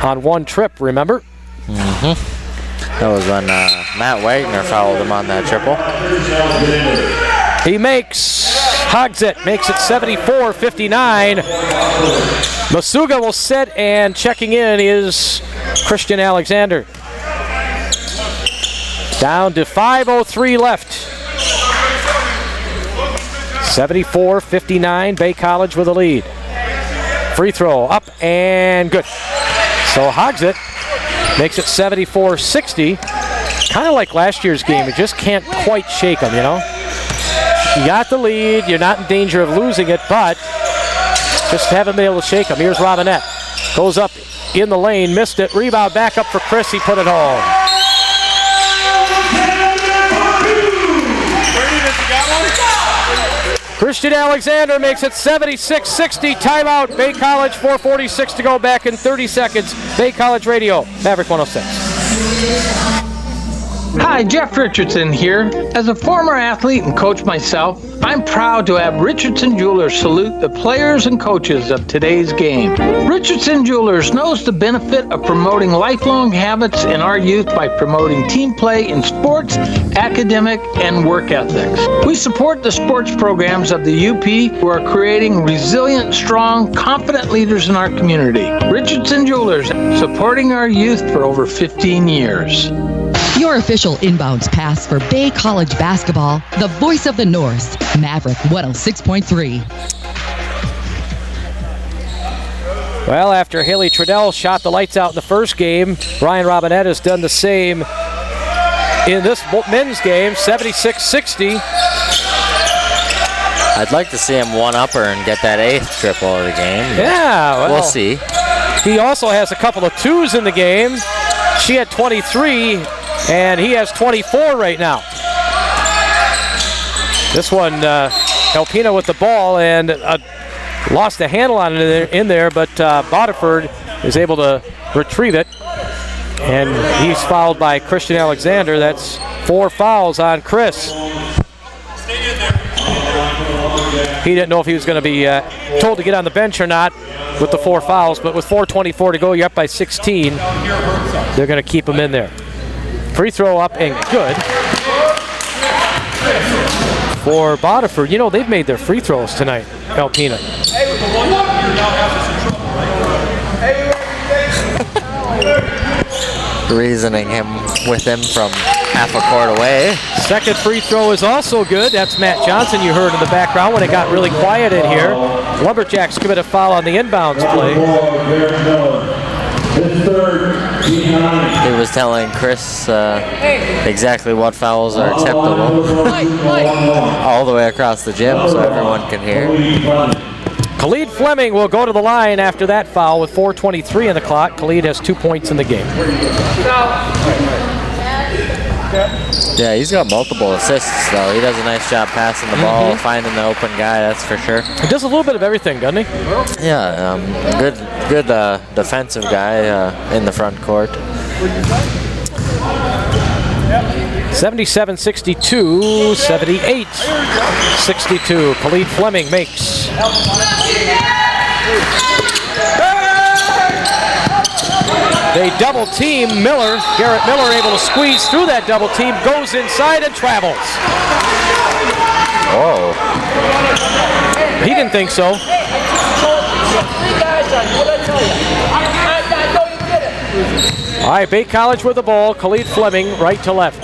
on 1 trip, remember? That was when Matt Wagner fouled him on that triple. He makes, Hogsett makes it 74-59. Masuga will set, and checking in is Christian Alexander. Down to 5:03 left. 74-59, Bay College with a lead. Free throw up and good. So Hogsett makes it 74-60. Kind of like last year's game. You just can't quite shake them, you know? You got the lead. You're not in danger of losing it, but just haven't been able to shake them. Here's Robinette. Goes up in the lane, missed it. Rebound back up for Chris. He put it home. Christian Alexander makes it 76-60. Timeout. Bay College, 4:46 to go. Back in 30 seconds. Bay College Radio, Maverick 106. Hi, Jeff Richardson here. As a former athlete and coach myself, I'm proud to have Richardson Jewelers salute the players and coaches of today's game. Richardson Jewelers knows the benefit of promoting lifelong habits in our youth by promoting team play in sports, academic, and work ethics. We support the sports programs of the UP who are creating resilient, strong, confident leaders in our community. Richardson Jewelers, supporting our youth for over 15 years. Your official inbounds pass for Bay College basketball, the voice of the North, Maverick 106.3. Well, after Haley Trudell shot the lights out in the first game, Ryan Robinette has done the same in this men's game, 76-60. I'd like to see him one-upper and get that 8th triple of the game. Yeah, well, we'll see. He also has a couple of 2s in the game. She had 23, and he has 24 right now. This one, Alpena with the ball, and lost a handle on it in there, but Bodiford is able to retrieve it. And he's fouled by Christian Alexander. That's 4 fouls on Chris. He didn't know if he was going to be told to get on the bench or not with the 4 fouls, but with 4:24 to go, you're up by 16. They're going to keep him in there. Free throw up and good for Bodiford. You know, they've made their free throws tonight, Alpena. Reasoning with him from half a court away. Second free throw is also good. That's Matt Johnson you heard in the background when it got really quiet in here. Lumberjacks commit a foul on the inbounds play. He was telling Chris exactly what fouls are acceptable all the way across the gym so everyone can hear. Khalid Fleming will go to the line after that foul with 4:23 on the clock. Khalid has 2 points in the game. Yeah, he's got multiple assists, though. He does a nice job passing the ball, finding the open guy, that's for sure. He does a little bit of everything, doesn't he? Yeah, good defensive guy in the front court. 77-62, 78-62. Khalid Fleming makes. They double team Miller. Garrett Miller able to squeeze through that double team, goes inside and travels. Oh. He didn't think so. All right, Bay College with the ball. Khalid Fleming, right to left.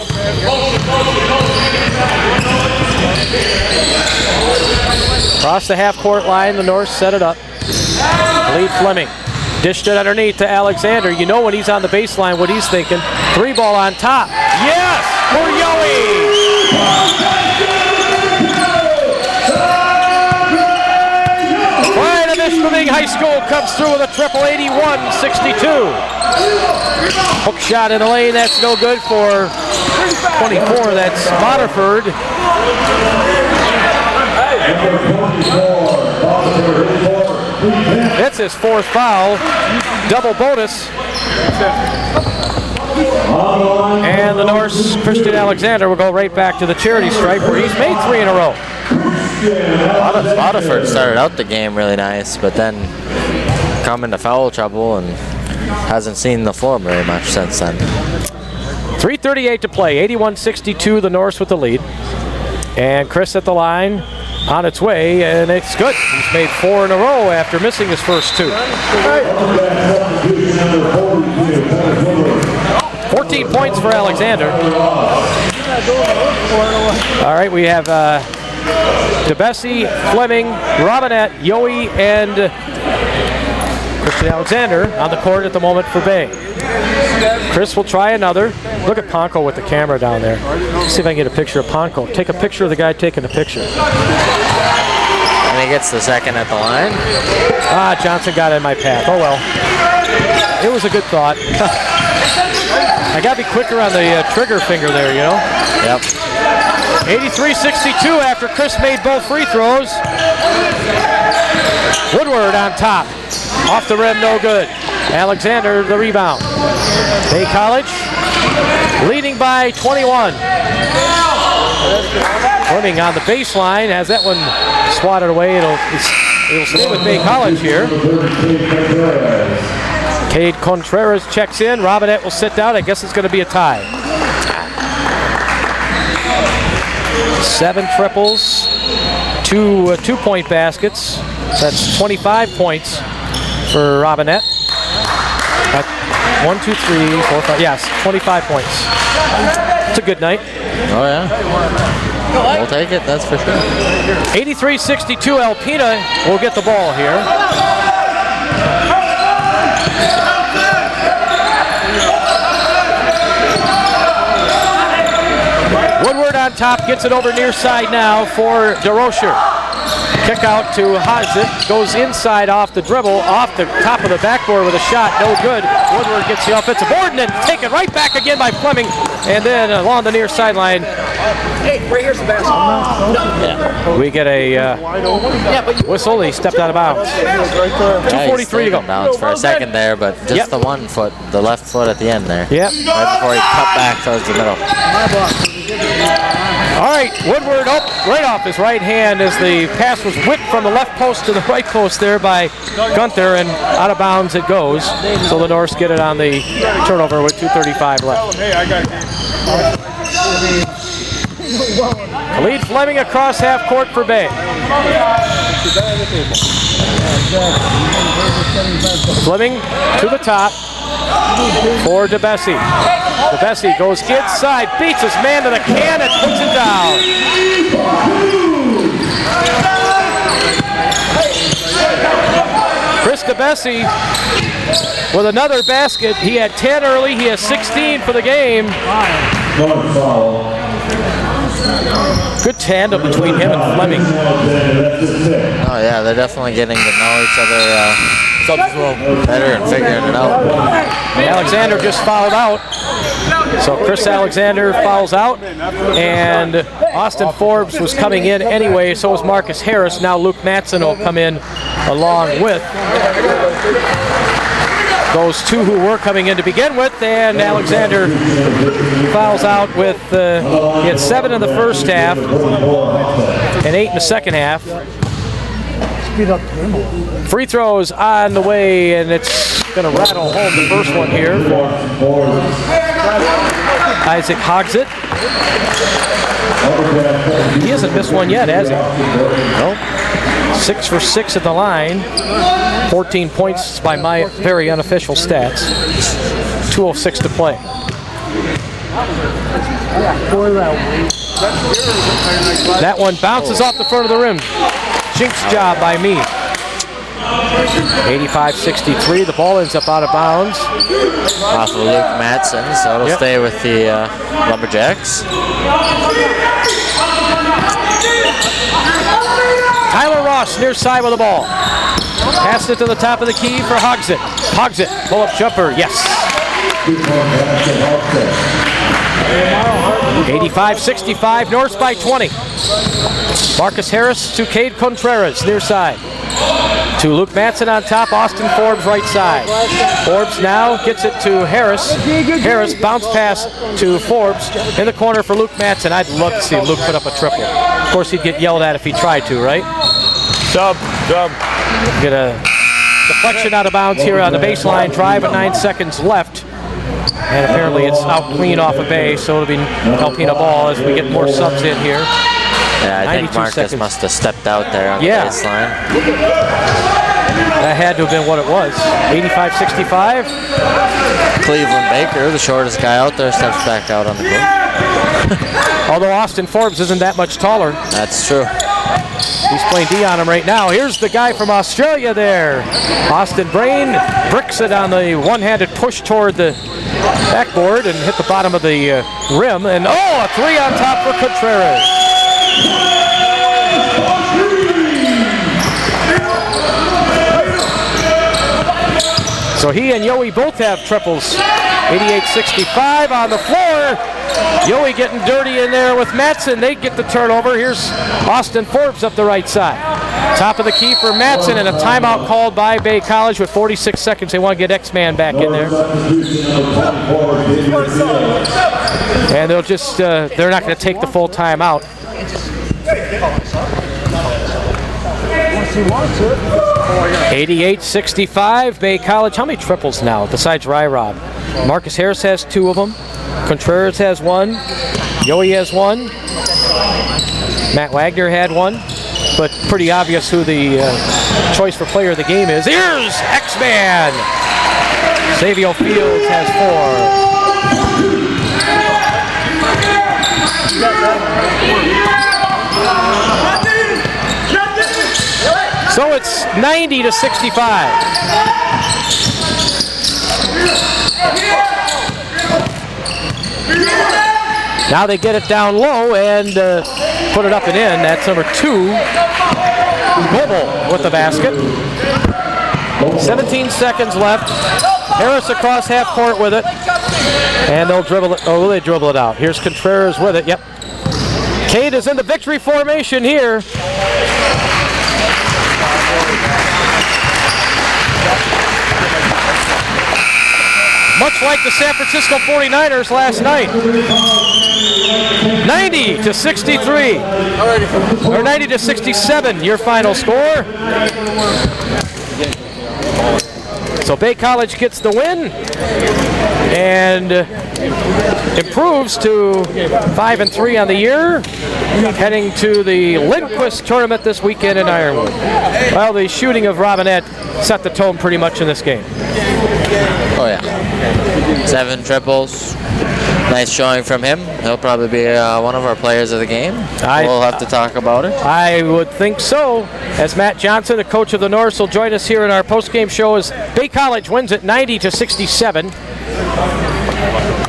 Across the half-court line, the North set it up. Khalid Fleming dished it underneath to Alexander. You know when he's on the baseline what he's thinking. 3-ball on top. Yes! For Yowie! High School comes through with a triple 81-62. Hook shot in the lane, that's no good for 24, that's Waterford. That's his fourth foul, double bonus. And the Norse Christian Alexander will go right back to the charity stripe where he's made 3 in a row. Waterford started out the game really nice, but then come into foul trouble and hasn't seen the floor very much since then. 3:38 to play, 81-62, the Norse with the lead. And Chris at the line, on its way, and it's good. He's made 4 in a row after missing his first 2. 14 points for Alexander. All right, we have DeBessie, Fleming, Robinette, Yohe, and Christian Alexander on the court at the moment for Bay. Chris will try another. Look at Ponko with the camera down there. Let's see if I can get a picture of Ponko. Take a picture of the guy taking the picture. And he gets the second at the line. Johnson got in my path. Oh well. It was a good thought. I got to be quicker on the trigger finger there, you know? Yep. 83-62 after Chris made both free throws. Woodward on top. Off the rim, no good. Alexander, the rebound. Bay College leading by 21. Fleming on the baseline, has that one swatted away. It'll stay with Bay College here. Cade Contreras checks in. Robinette will sit down. I guess it's going to be a tie. 7 triples, 2 two-point baskets. That's 25 points for Robinette. 1, 2, 3, 4, 5. Yes, 25 points. It's a good night. Oh, yeah. We'll take it, that's for sure. 83-62, Alpena will get the ball here. Woodward on top, gets it over near side now for DeRocher. Kick out to Hodgett, goes inside off the dribble, off the top of the backboard with a shot, no good. Woodward gets the offensive board and then taken right back again by Fleming, and then along the near sideline. Hey, right here's the basketball. Yeah. We get a whistle. He stepped out of bounds. 2:43 to go. Bounds for a second there, but just the one foot, the left foot at the end there. Yep. Right before he cut back towards the middle. All right, Woodward right off his right hand as the pass was whipped from the left post to the right post there by Gunther, and out of bounds it goes. So the Norse get it on the turnover with 2:35 left. Khalid Fleming across half court for Bay. Fleming to the top for DeBessie. DeBessie goes inside, beats his man to the can and puts it down. Chris DeBessie with another basket. He had 10 early, he has 16 for the game. Good tandem between him and Fleming. Oh yeah, they're definitely getting to know each other better and figuring it out. Alexander just fouled out. So Chris Alexander fouls out, and Austin Forbes was coming in anyway, so was Marcus Harris. Now Luke Mattson will come in along with those two who were coming in to begin with, and Alexander fouls out with, he had 7 in the first half and 8 in the second half. Free throws on the way, and it's going to rattle home the first one here for Isaac Hogsett. He hasn't missed one yet, has he? Nope. 6 for 6 at the line. 14 points by my very unofficial stats. 2:06 to play. That one bounces off the front of the rim. Jinx job by me. 85-63. The ball ends up out of bounds. Off of Luke Mattson, so it'll stay with the Lumberjacks. Tyler Ross near side with the ball. Passed it to the top of the key for Hogsett. Hogsett, pull-up jumper, yes. 85-65, Norse by 20. Marcus Harris to Cade Contreras, near side. To Luke Matson on top, Austin Forbes right side. Forbes now gets it to Harris. Harris bounce pass to Forbes in the corner for Luke Matson. I'd love to see Luke put up a triple. Of course, he'd get yelled at if he tried to, right? Sub. Get a deflection out of bounds here on the baseline drive at 9 seconds left. And apparently it's out clean off of base, so it'll be Alpena ball as we get more subs in here. Yeah, I think Marcus must have stepped out there on the baseline. That had to have been what it was. 85-65. Cleveland Baker, the shortest guy out there, steps back out on the court. Although Austin Forbes isn't that much taller. That's true. He's playing D on him right now. Here's the guy from Australia there. Austin Brain bricks it on the one-handed push toward the backboard and hit the bottom of the rim. And a three on top for Contreras. So he and Yowie both have triples. 88-65 on the floor. Yowie getting dirty in there with Matson. They get the turnover. Here's Austin Forbes up the right side. Top of the key for Matson, and a timeout called by Bay College with 46 seconds. They want to get X-Man back in there. And they'll just, they're not going to take the full timeout. 88-65, Bay College. How many triples now besides Rob? Marcus Harris has 2 of them. Contreras has 1. Yowie has 1. Matt Wagner had 1. But pretty obvious who the choice for player of the game is. Here's X-Man! Xavier Fields has 4. So it's 90-65. Now they get it down low and put it up and in. That's number 2. Global with the basket. 17 seconds left. Harris across half court with it. And they'll dribble it. Oh, they dribble it out. Here's Contreras with it. Yep. Cade is in the victory formation here. Much like the San Francisco 49ers last night. 90-63. Or 90-67, your final score. So Bay College gets the win and improves to 5-3 on the year, heading to the Lindquist tournament this weekend in Ironwood. Well, the shooting of Robinette set the tone pretty much in this game. Oh yeah, 7 triples. Nice showing from him. He'll probably be one of our players of the game. We'll have to talk about it. I would think so. As Matt Johnson, the coach of the Norse, will join us here in our post-game show as Bay College wins it 90-67.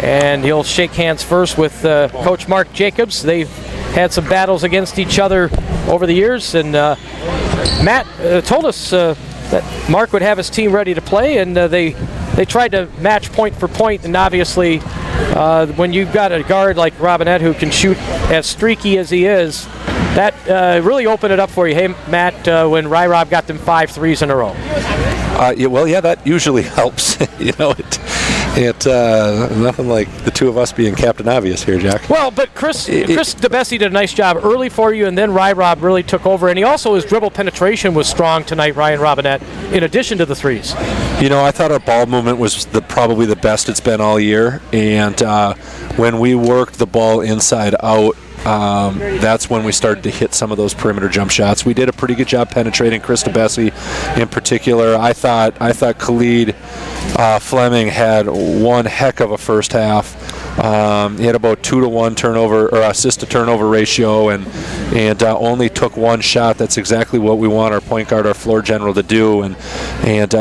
And he'll shake hands first with Coach Mark Jacobs. They've had some battles against each other over the years, and Matt told us that Mark would have his team ready to play, and they tried to match point for point, and obviously when you've got a guard like Robinette who can shoot as streaky as he is, that really opened it up for you. Hey, Matt, when Rob got them 5 threes in a row. Yeah, that usually helps. Nothing like the two of us being Captain Obvious here, Jack. Well, but Chris DeBessie did a nice job early for you, and then Rob really took over, and his dribble penetration was strong tonight, Ryan Robinette, in addition to the threes. I thought our ball movement was probably the best it's been all year, and when we worked the ball inside out, that's when we started to hit some of those perimeter jump shots. We did a pretty good job penetrating. Chris DeBessie in particular. I thought Khalid Fleming had one heck of a first half. He had about 2-to-1 turnover or assist to turnover ratio, and only took one shot. That's exactly what we want our point guard, our floor general, to do. And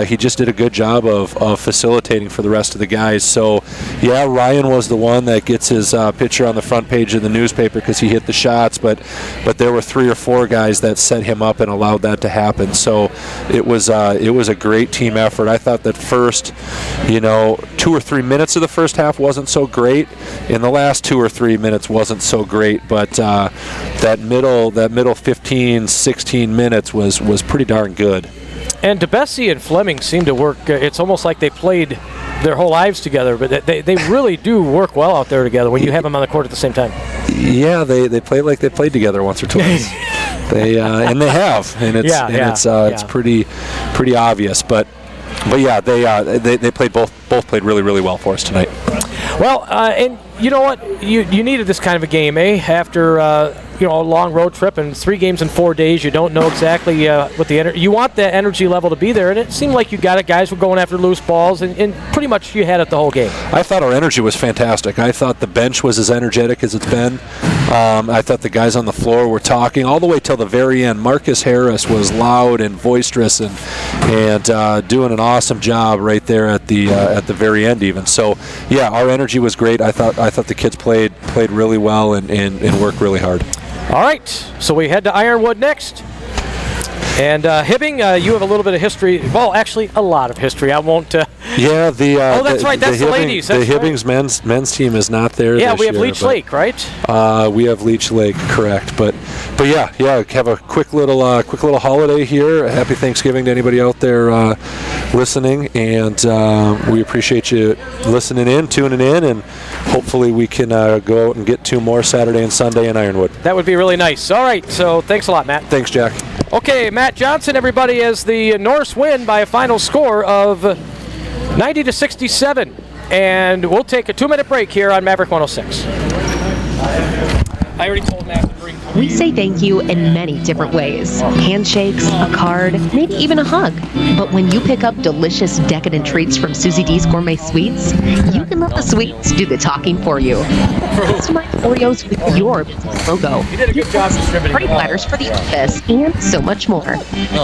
he just did a good job of facilitating for the rest of the guys. So, yeah, Ryan was the one that gets his picture on the front page of the newspaper because he hit the shots, but there were 3 or 4 guys that set him up and allowed that to happen. So it was a great team effort. I thought that first, 2 or 3 minutes of the first half wasn't so great. In the last 2 or 3 minutes wasn't so great, but that middle 15, 16 minutes was pretty darn good. And DeBessie and Fleming seem to work. It's almost like they played their whole lives together, but they really do work well out there together when you have them on the court at the same time. Yeah, they play like they played together once or twice. They have, and it's pretty obvious. But yeah, they played both played really, really well for us tonight. Well, and you know what? You needed this kind of a game, after a long road trip and 3 games in 4 days. You don't know exactly what the you want that energy level to be there, and it seemed like you got it. Guys were going after loose balls, and pretty much you had it the whole game. I thought our energy was fantastic. I thought the bench was as energetic as it's been. I thought the guys on the floor were talking all the way till the very end. Marcus Harris was loud and boisterous and doing an awesome job right there at the very end even. So yeah, our energy was great. I thought the kids played really well and worked really hard. All right, so we head to Ironwood next. And Hibbing, you have a little bit of history. Well, actually, a lot of history. I won't. Yeah, oh, that's right. That's the ladies. The Hibbing's men's team is not there. Yeah, this we have year, Leech Lake, right? We have Leech Lake, correct. But yeah, have a quick little holiday here. Happy Thanksgiving to anybody out there listening, and we appreciate you listening in, tuning in, and hopefully we can go out and get 2 more Saturday and Sunday in Ironwood. That would be really nice. All right, so thanks a lot, Matt. Thanks, Jack. Okay, Matt Johnson, everybody, as the Norse win by a final score of 90-67. And we'll take a 2-minute break here on Maverick 106. I already told Matt to bring. We say thank you in many different ways. Handshakes, a card, maybe even a hug. But when you pick up delicious, decadent treats from Susie D's Gourmet Sweets, you can let the sweets do the talking for you. Customize Oreos with your business logo. You did a good job distributing. Party platters for the office, and so much more.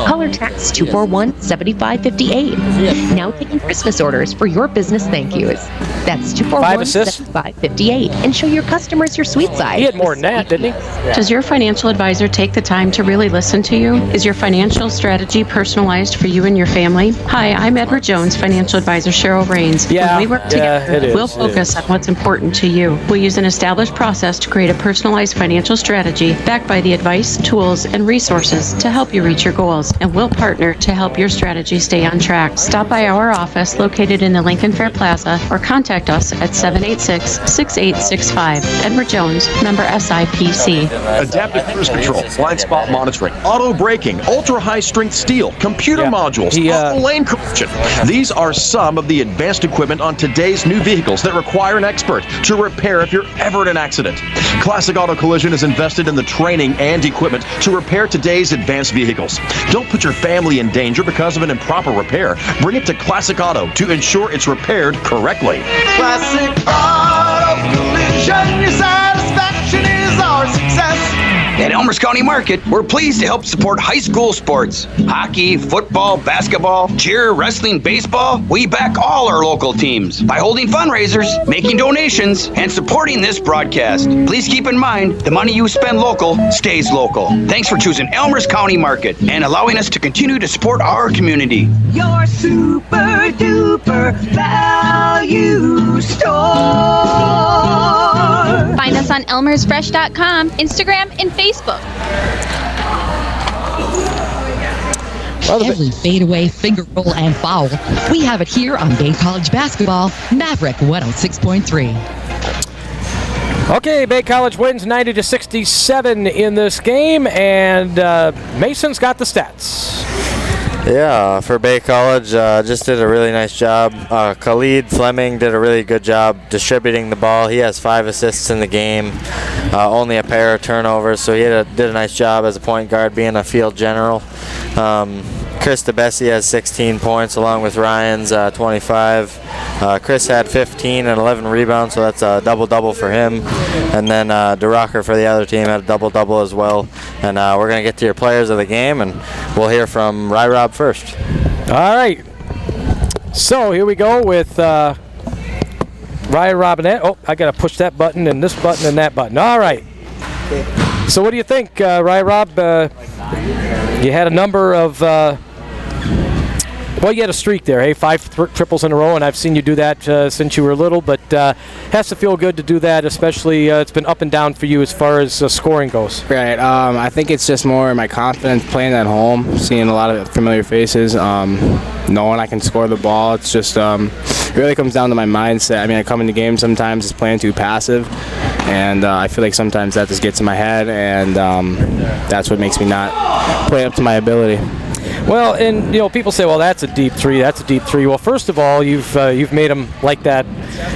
Call or text 241-7558. Now taking Christmas orders for your business thank yous. That's 241-7558. And show your customers your sweet side. He had more than that, didn't he? Does your financial advisor take the time to really listen to you? Is your financial strategy personalized for you and your family? Hi, I'm Edward Jones, financial advisor Cheryl Rains. Yeah, when we work together, it we'll is, focus on what's important to you. We'll use an established process to create a personalized financial strategy backed by the advice, tools, and resources to help you reach your goals. And we'll partner to help your strategy stay on track. Stop by our office located in the Lincoln Fair Plaza or contact us at 786-6865. Edward Jones, member SIPC. Adaptive cruise control, blind spot monitoring, auto braking, ultra high strength steel, computer modules, auto lane correction. These are some of the advanced equipment on today's new vehicles that require an expert to repair if you're ever in an accident. Classic Auto Collision is invested in the training and equipment to repair today's advanced vehicles. Don't put your family in danger because of an improper repair. Bring it to Classic Auto to ensure it's repaired correctly. Classic Auto Collision, your satisfaction is our success. At Elmhurst County Market, we're pleased to help support high school sports. Hockey, football, basketball, cheer, wrestling, baseball. We back all our local teams by holding fundraisers, making donations, and supporting this broadcast. Please keep in mind, the money you spend local stays local. Thanks for choosing Elmhurst County Market and allowing us to continue to support our community. Your super duper value store. Find us on elmersfresh.com, Instagram, and Facebook. Every fadeaway, finger roll, and foul, we have it here on Bay College Basketball, Maverick 106.3. Okay, Bay College wins 90-67 in this game, and Mason's got the stats. Yeah, for Bay College, just did a really nice job. Khalid Fleming did a really good job distributing the ball. He has 5 assists in the game, only a pair of turnovers, so he did a nice job as a point guard being a field general. Chris DeBessie has 16 points along with Ryan's 25. Chris had 15 and 11 rebounds, so that's a double-double for him. And then DeRocker for the other team had a double-double as well. And we're going to get to your players of the game, and we'll hear from Rob first. All right. So here we go with Ryan Robinette. Oh, I got to push that button and this button and that button. All right. So what do you think, Ryan Rob? You had a number of, you had a streak there, hey? 5 triples in a row, and I've seen you do that since you were little, but has to feel good to do that, especially it's been up and down for you as far as scoring goes. Right. I think it's just more my confidence playing at home, seeing a lot of familiar faces, knowing I can score the ball. It's just it really comes down to my mindset. I mean, I come into games sometimes just playing too passive, and I feel like sometimes that just gets in my head, and that's what makes me not play up to my ability. Well, and people say, well, that's a deep three. That's a deep three. Well, first of all, you've made them like that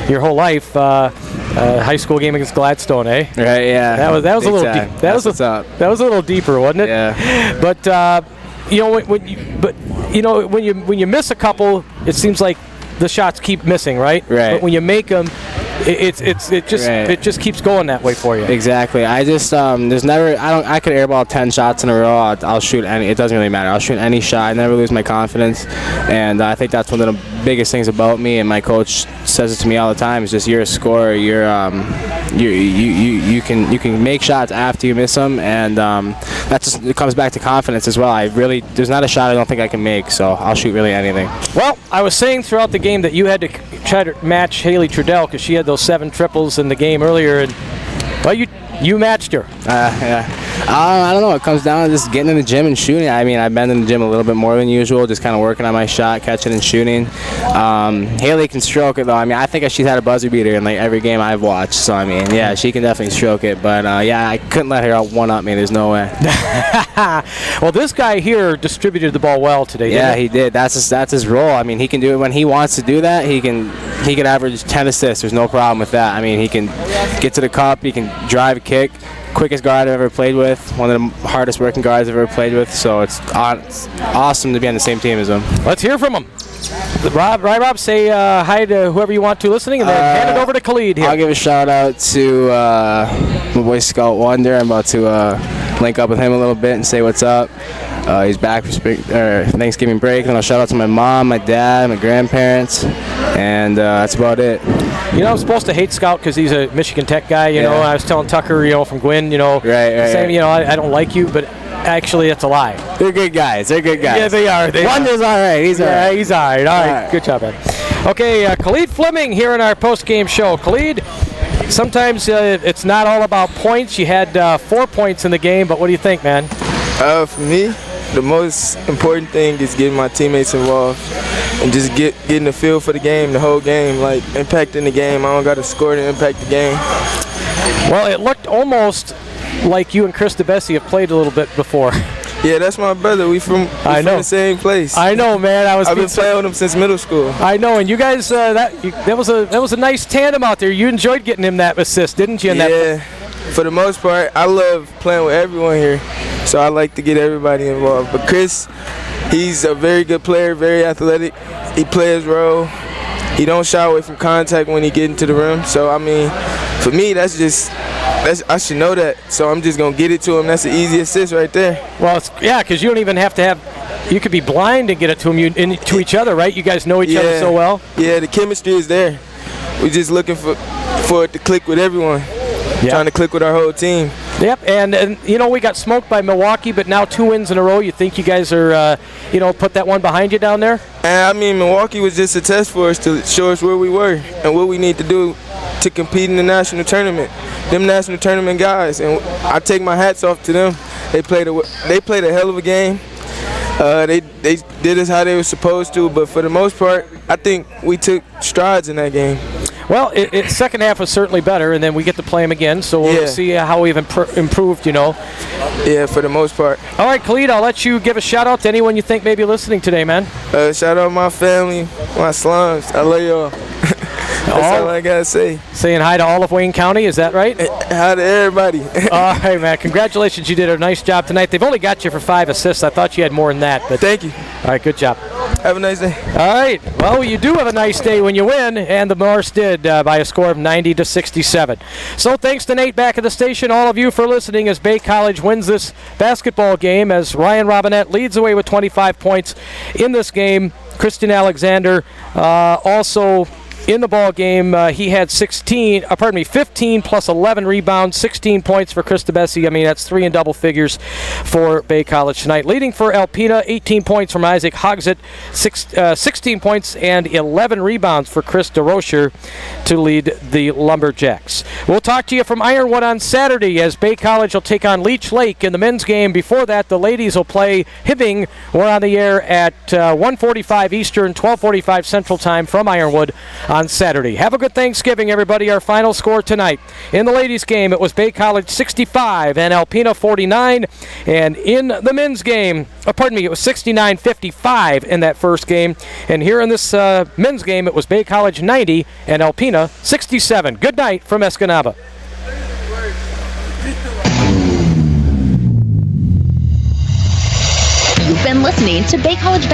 your whole life. High school game against Gladstone, eh? Right. Yeah. That was a little deep. That was a little deeper, wasn't it? Yeah. But when you miss a couple, it seems like the shots keep missing, right? Right. But when you make them, it just keeps going that way for you. Exactly. I just I could airball 10 shots in a row. I'll shoot any. It doesn't really matter. I'll shoot any shot. I never lose my confidence, and I think that's one of the biggest things about me. And my coach says it to me all the time. Is just you're a scorer. You can make shots after you miss them, and it comes back to confidence as well. There's not a shot I don't think I can make, so I'll shoot really anything. Well, I was saying throughout the game that you had to try to match Haley Trudell because she had those 7 triples in the game earlier, and well, you matched her. Yeah. I don't know. It comes down to just getting in the gym and shooting. I mean, I've been in the gym a little bit more than usual, just kind of working on my shot, catching and shooting. Haley can stroke it, though. I mean, I think she's had a buzzer beater in like every game I've watched. So, I mean, yeah, she can definitely stroke it. But, I couldn't let her one-up me. There's no way. Well, this guy here distributed the ball well today, didn't he? He did. That's his role. I mean, he can do it when he wants to do that. He can average 10 assists. There's no problem with that. I mean, he can get to the cup. He can drive, kick. Quickest guard I've ever played with, one of the hardest working guards I've ever played with, so it's awesome to be on the same team as him. Let's hear from him. Rob, say hi to whoever you want to listening, and then hand it over to Khalid here. I'll give a shout out to my boy Scout Wonder. I'm about to link up with him a little bit and say what's up. He's back for Thanksgiving break, and I'll shout out to my mom, my dad, my grandparents, and that's about it. I'm supposed to hate Scout because he's a Michigan Tech guy. I was telling Tucker, from Gwynn, right. Saying, I don't like you, but actually, that's a lie. They're good guys. Yeah, they are. Wonder's all right. He's all right. He's all right. All right. Good job, man. Okay, Khalid Fleming here in our post-game show. Khalid, sometimes it's not all about points. You had 4 points in the game, but what do you think, man? For me, the most important thing is getting my teammates involved and just getting the feel for the game, the whole game, like impacting the game. I don't got to score to impact the game. Well, it looked almost like you and Chris DeBessie have played a little bit before. Yeah, that's my brother. We from the same place. I know, man. I've been playing with him since middle school. I know, and you guys, that was a nice tandem out there. You enjoyed getting him that assist, didn't you? For the most part, I love playing with everyone here, so I like to get everybody involved. But Chris, he's a very good player, very athletic. He plays his role. He don't shy away from contact when he get into the rim. So, I mean, for me, I should know that. So I'm just going to get it to him. That's an easy assist right there. Well, because you don't even have to have – you could be blind and get it to him to each other, right? You guys know each other so well. Yeah, the chemistry is there. We're just looking for it to click with everyone. Trying to click with our whole team. Yep, and we got smoked by Milwaukee, but now 2 wins in a row. You think you guys are, put that one behind you down there? I mean, Milwaukee was just a test for us to show us where we were and what we need to do to compete in the national tournament. Them national tournament guys, and I take my hats off to them. They played a hell of a game. They did us how they were supposed to, but for the most part, I think we took strides in that game. Well, second half was certainly better, and then we get to play them again, so we'll see how we've improved, Yeah, for the most part. All right, Khalid, I'll let you give a shout-out to anyone you think may be listening today, man. Shout out my family, my slums. I love y'all. That's all I got to say. Saying hi to all of Wayne County, is that right? Hi to everybody. All right, man. Congratulations. You did a nice job tonight. They've only got you for 5 assists. I thought you had more than that. But thank you. All right, good job. Have a nice day. All right. Well, you do have a nice day when you win, and the Norse did by a score of 90-67. So thanks to Nate back at the station, all of you for listening as Bay College wins this basketball game as Ryan Robinette leads away with 25 points in this game. Christian Alexander also in the ball game. He had 15 plus 11 rebounds, 16 points for Chris DeBessi. I mean, that's 3 in double figures for Bay College tonight. Leading for Alpena, 18 points from Isaac Hogsett, 16 points and 11 rebounds for Chris DeRocher to lead the Lumberjacks. We'll talk to you from Ironwood on Saturday as Bay College will take on Leech Lake in the men's game. Before that, the ladies will play Hibbing. We're on the air at 1:45 Eastern, 12:45 Central Time from Ironwood on Saturday. Have a good Thanksgiving, everybody. Our final score tonight. In the ladies' game, it was Bay College 65 and Alpena 49. And in the men's game, it was 69-55 in that first game. And here in this men's game, it was Bay College 90 and Alpena 67. Good night from Escanaba. You've been listening to Bay College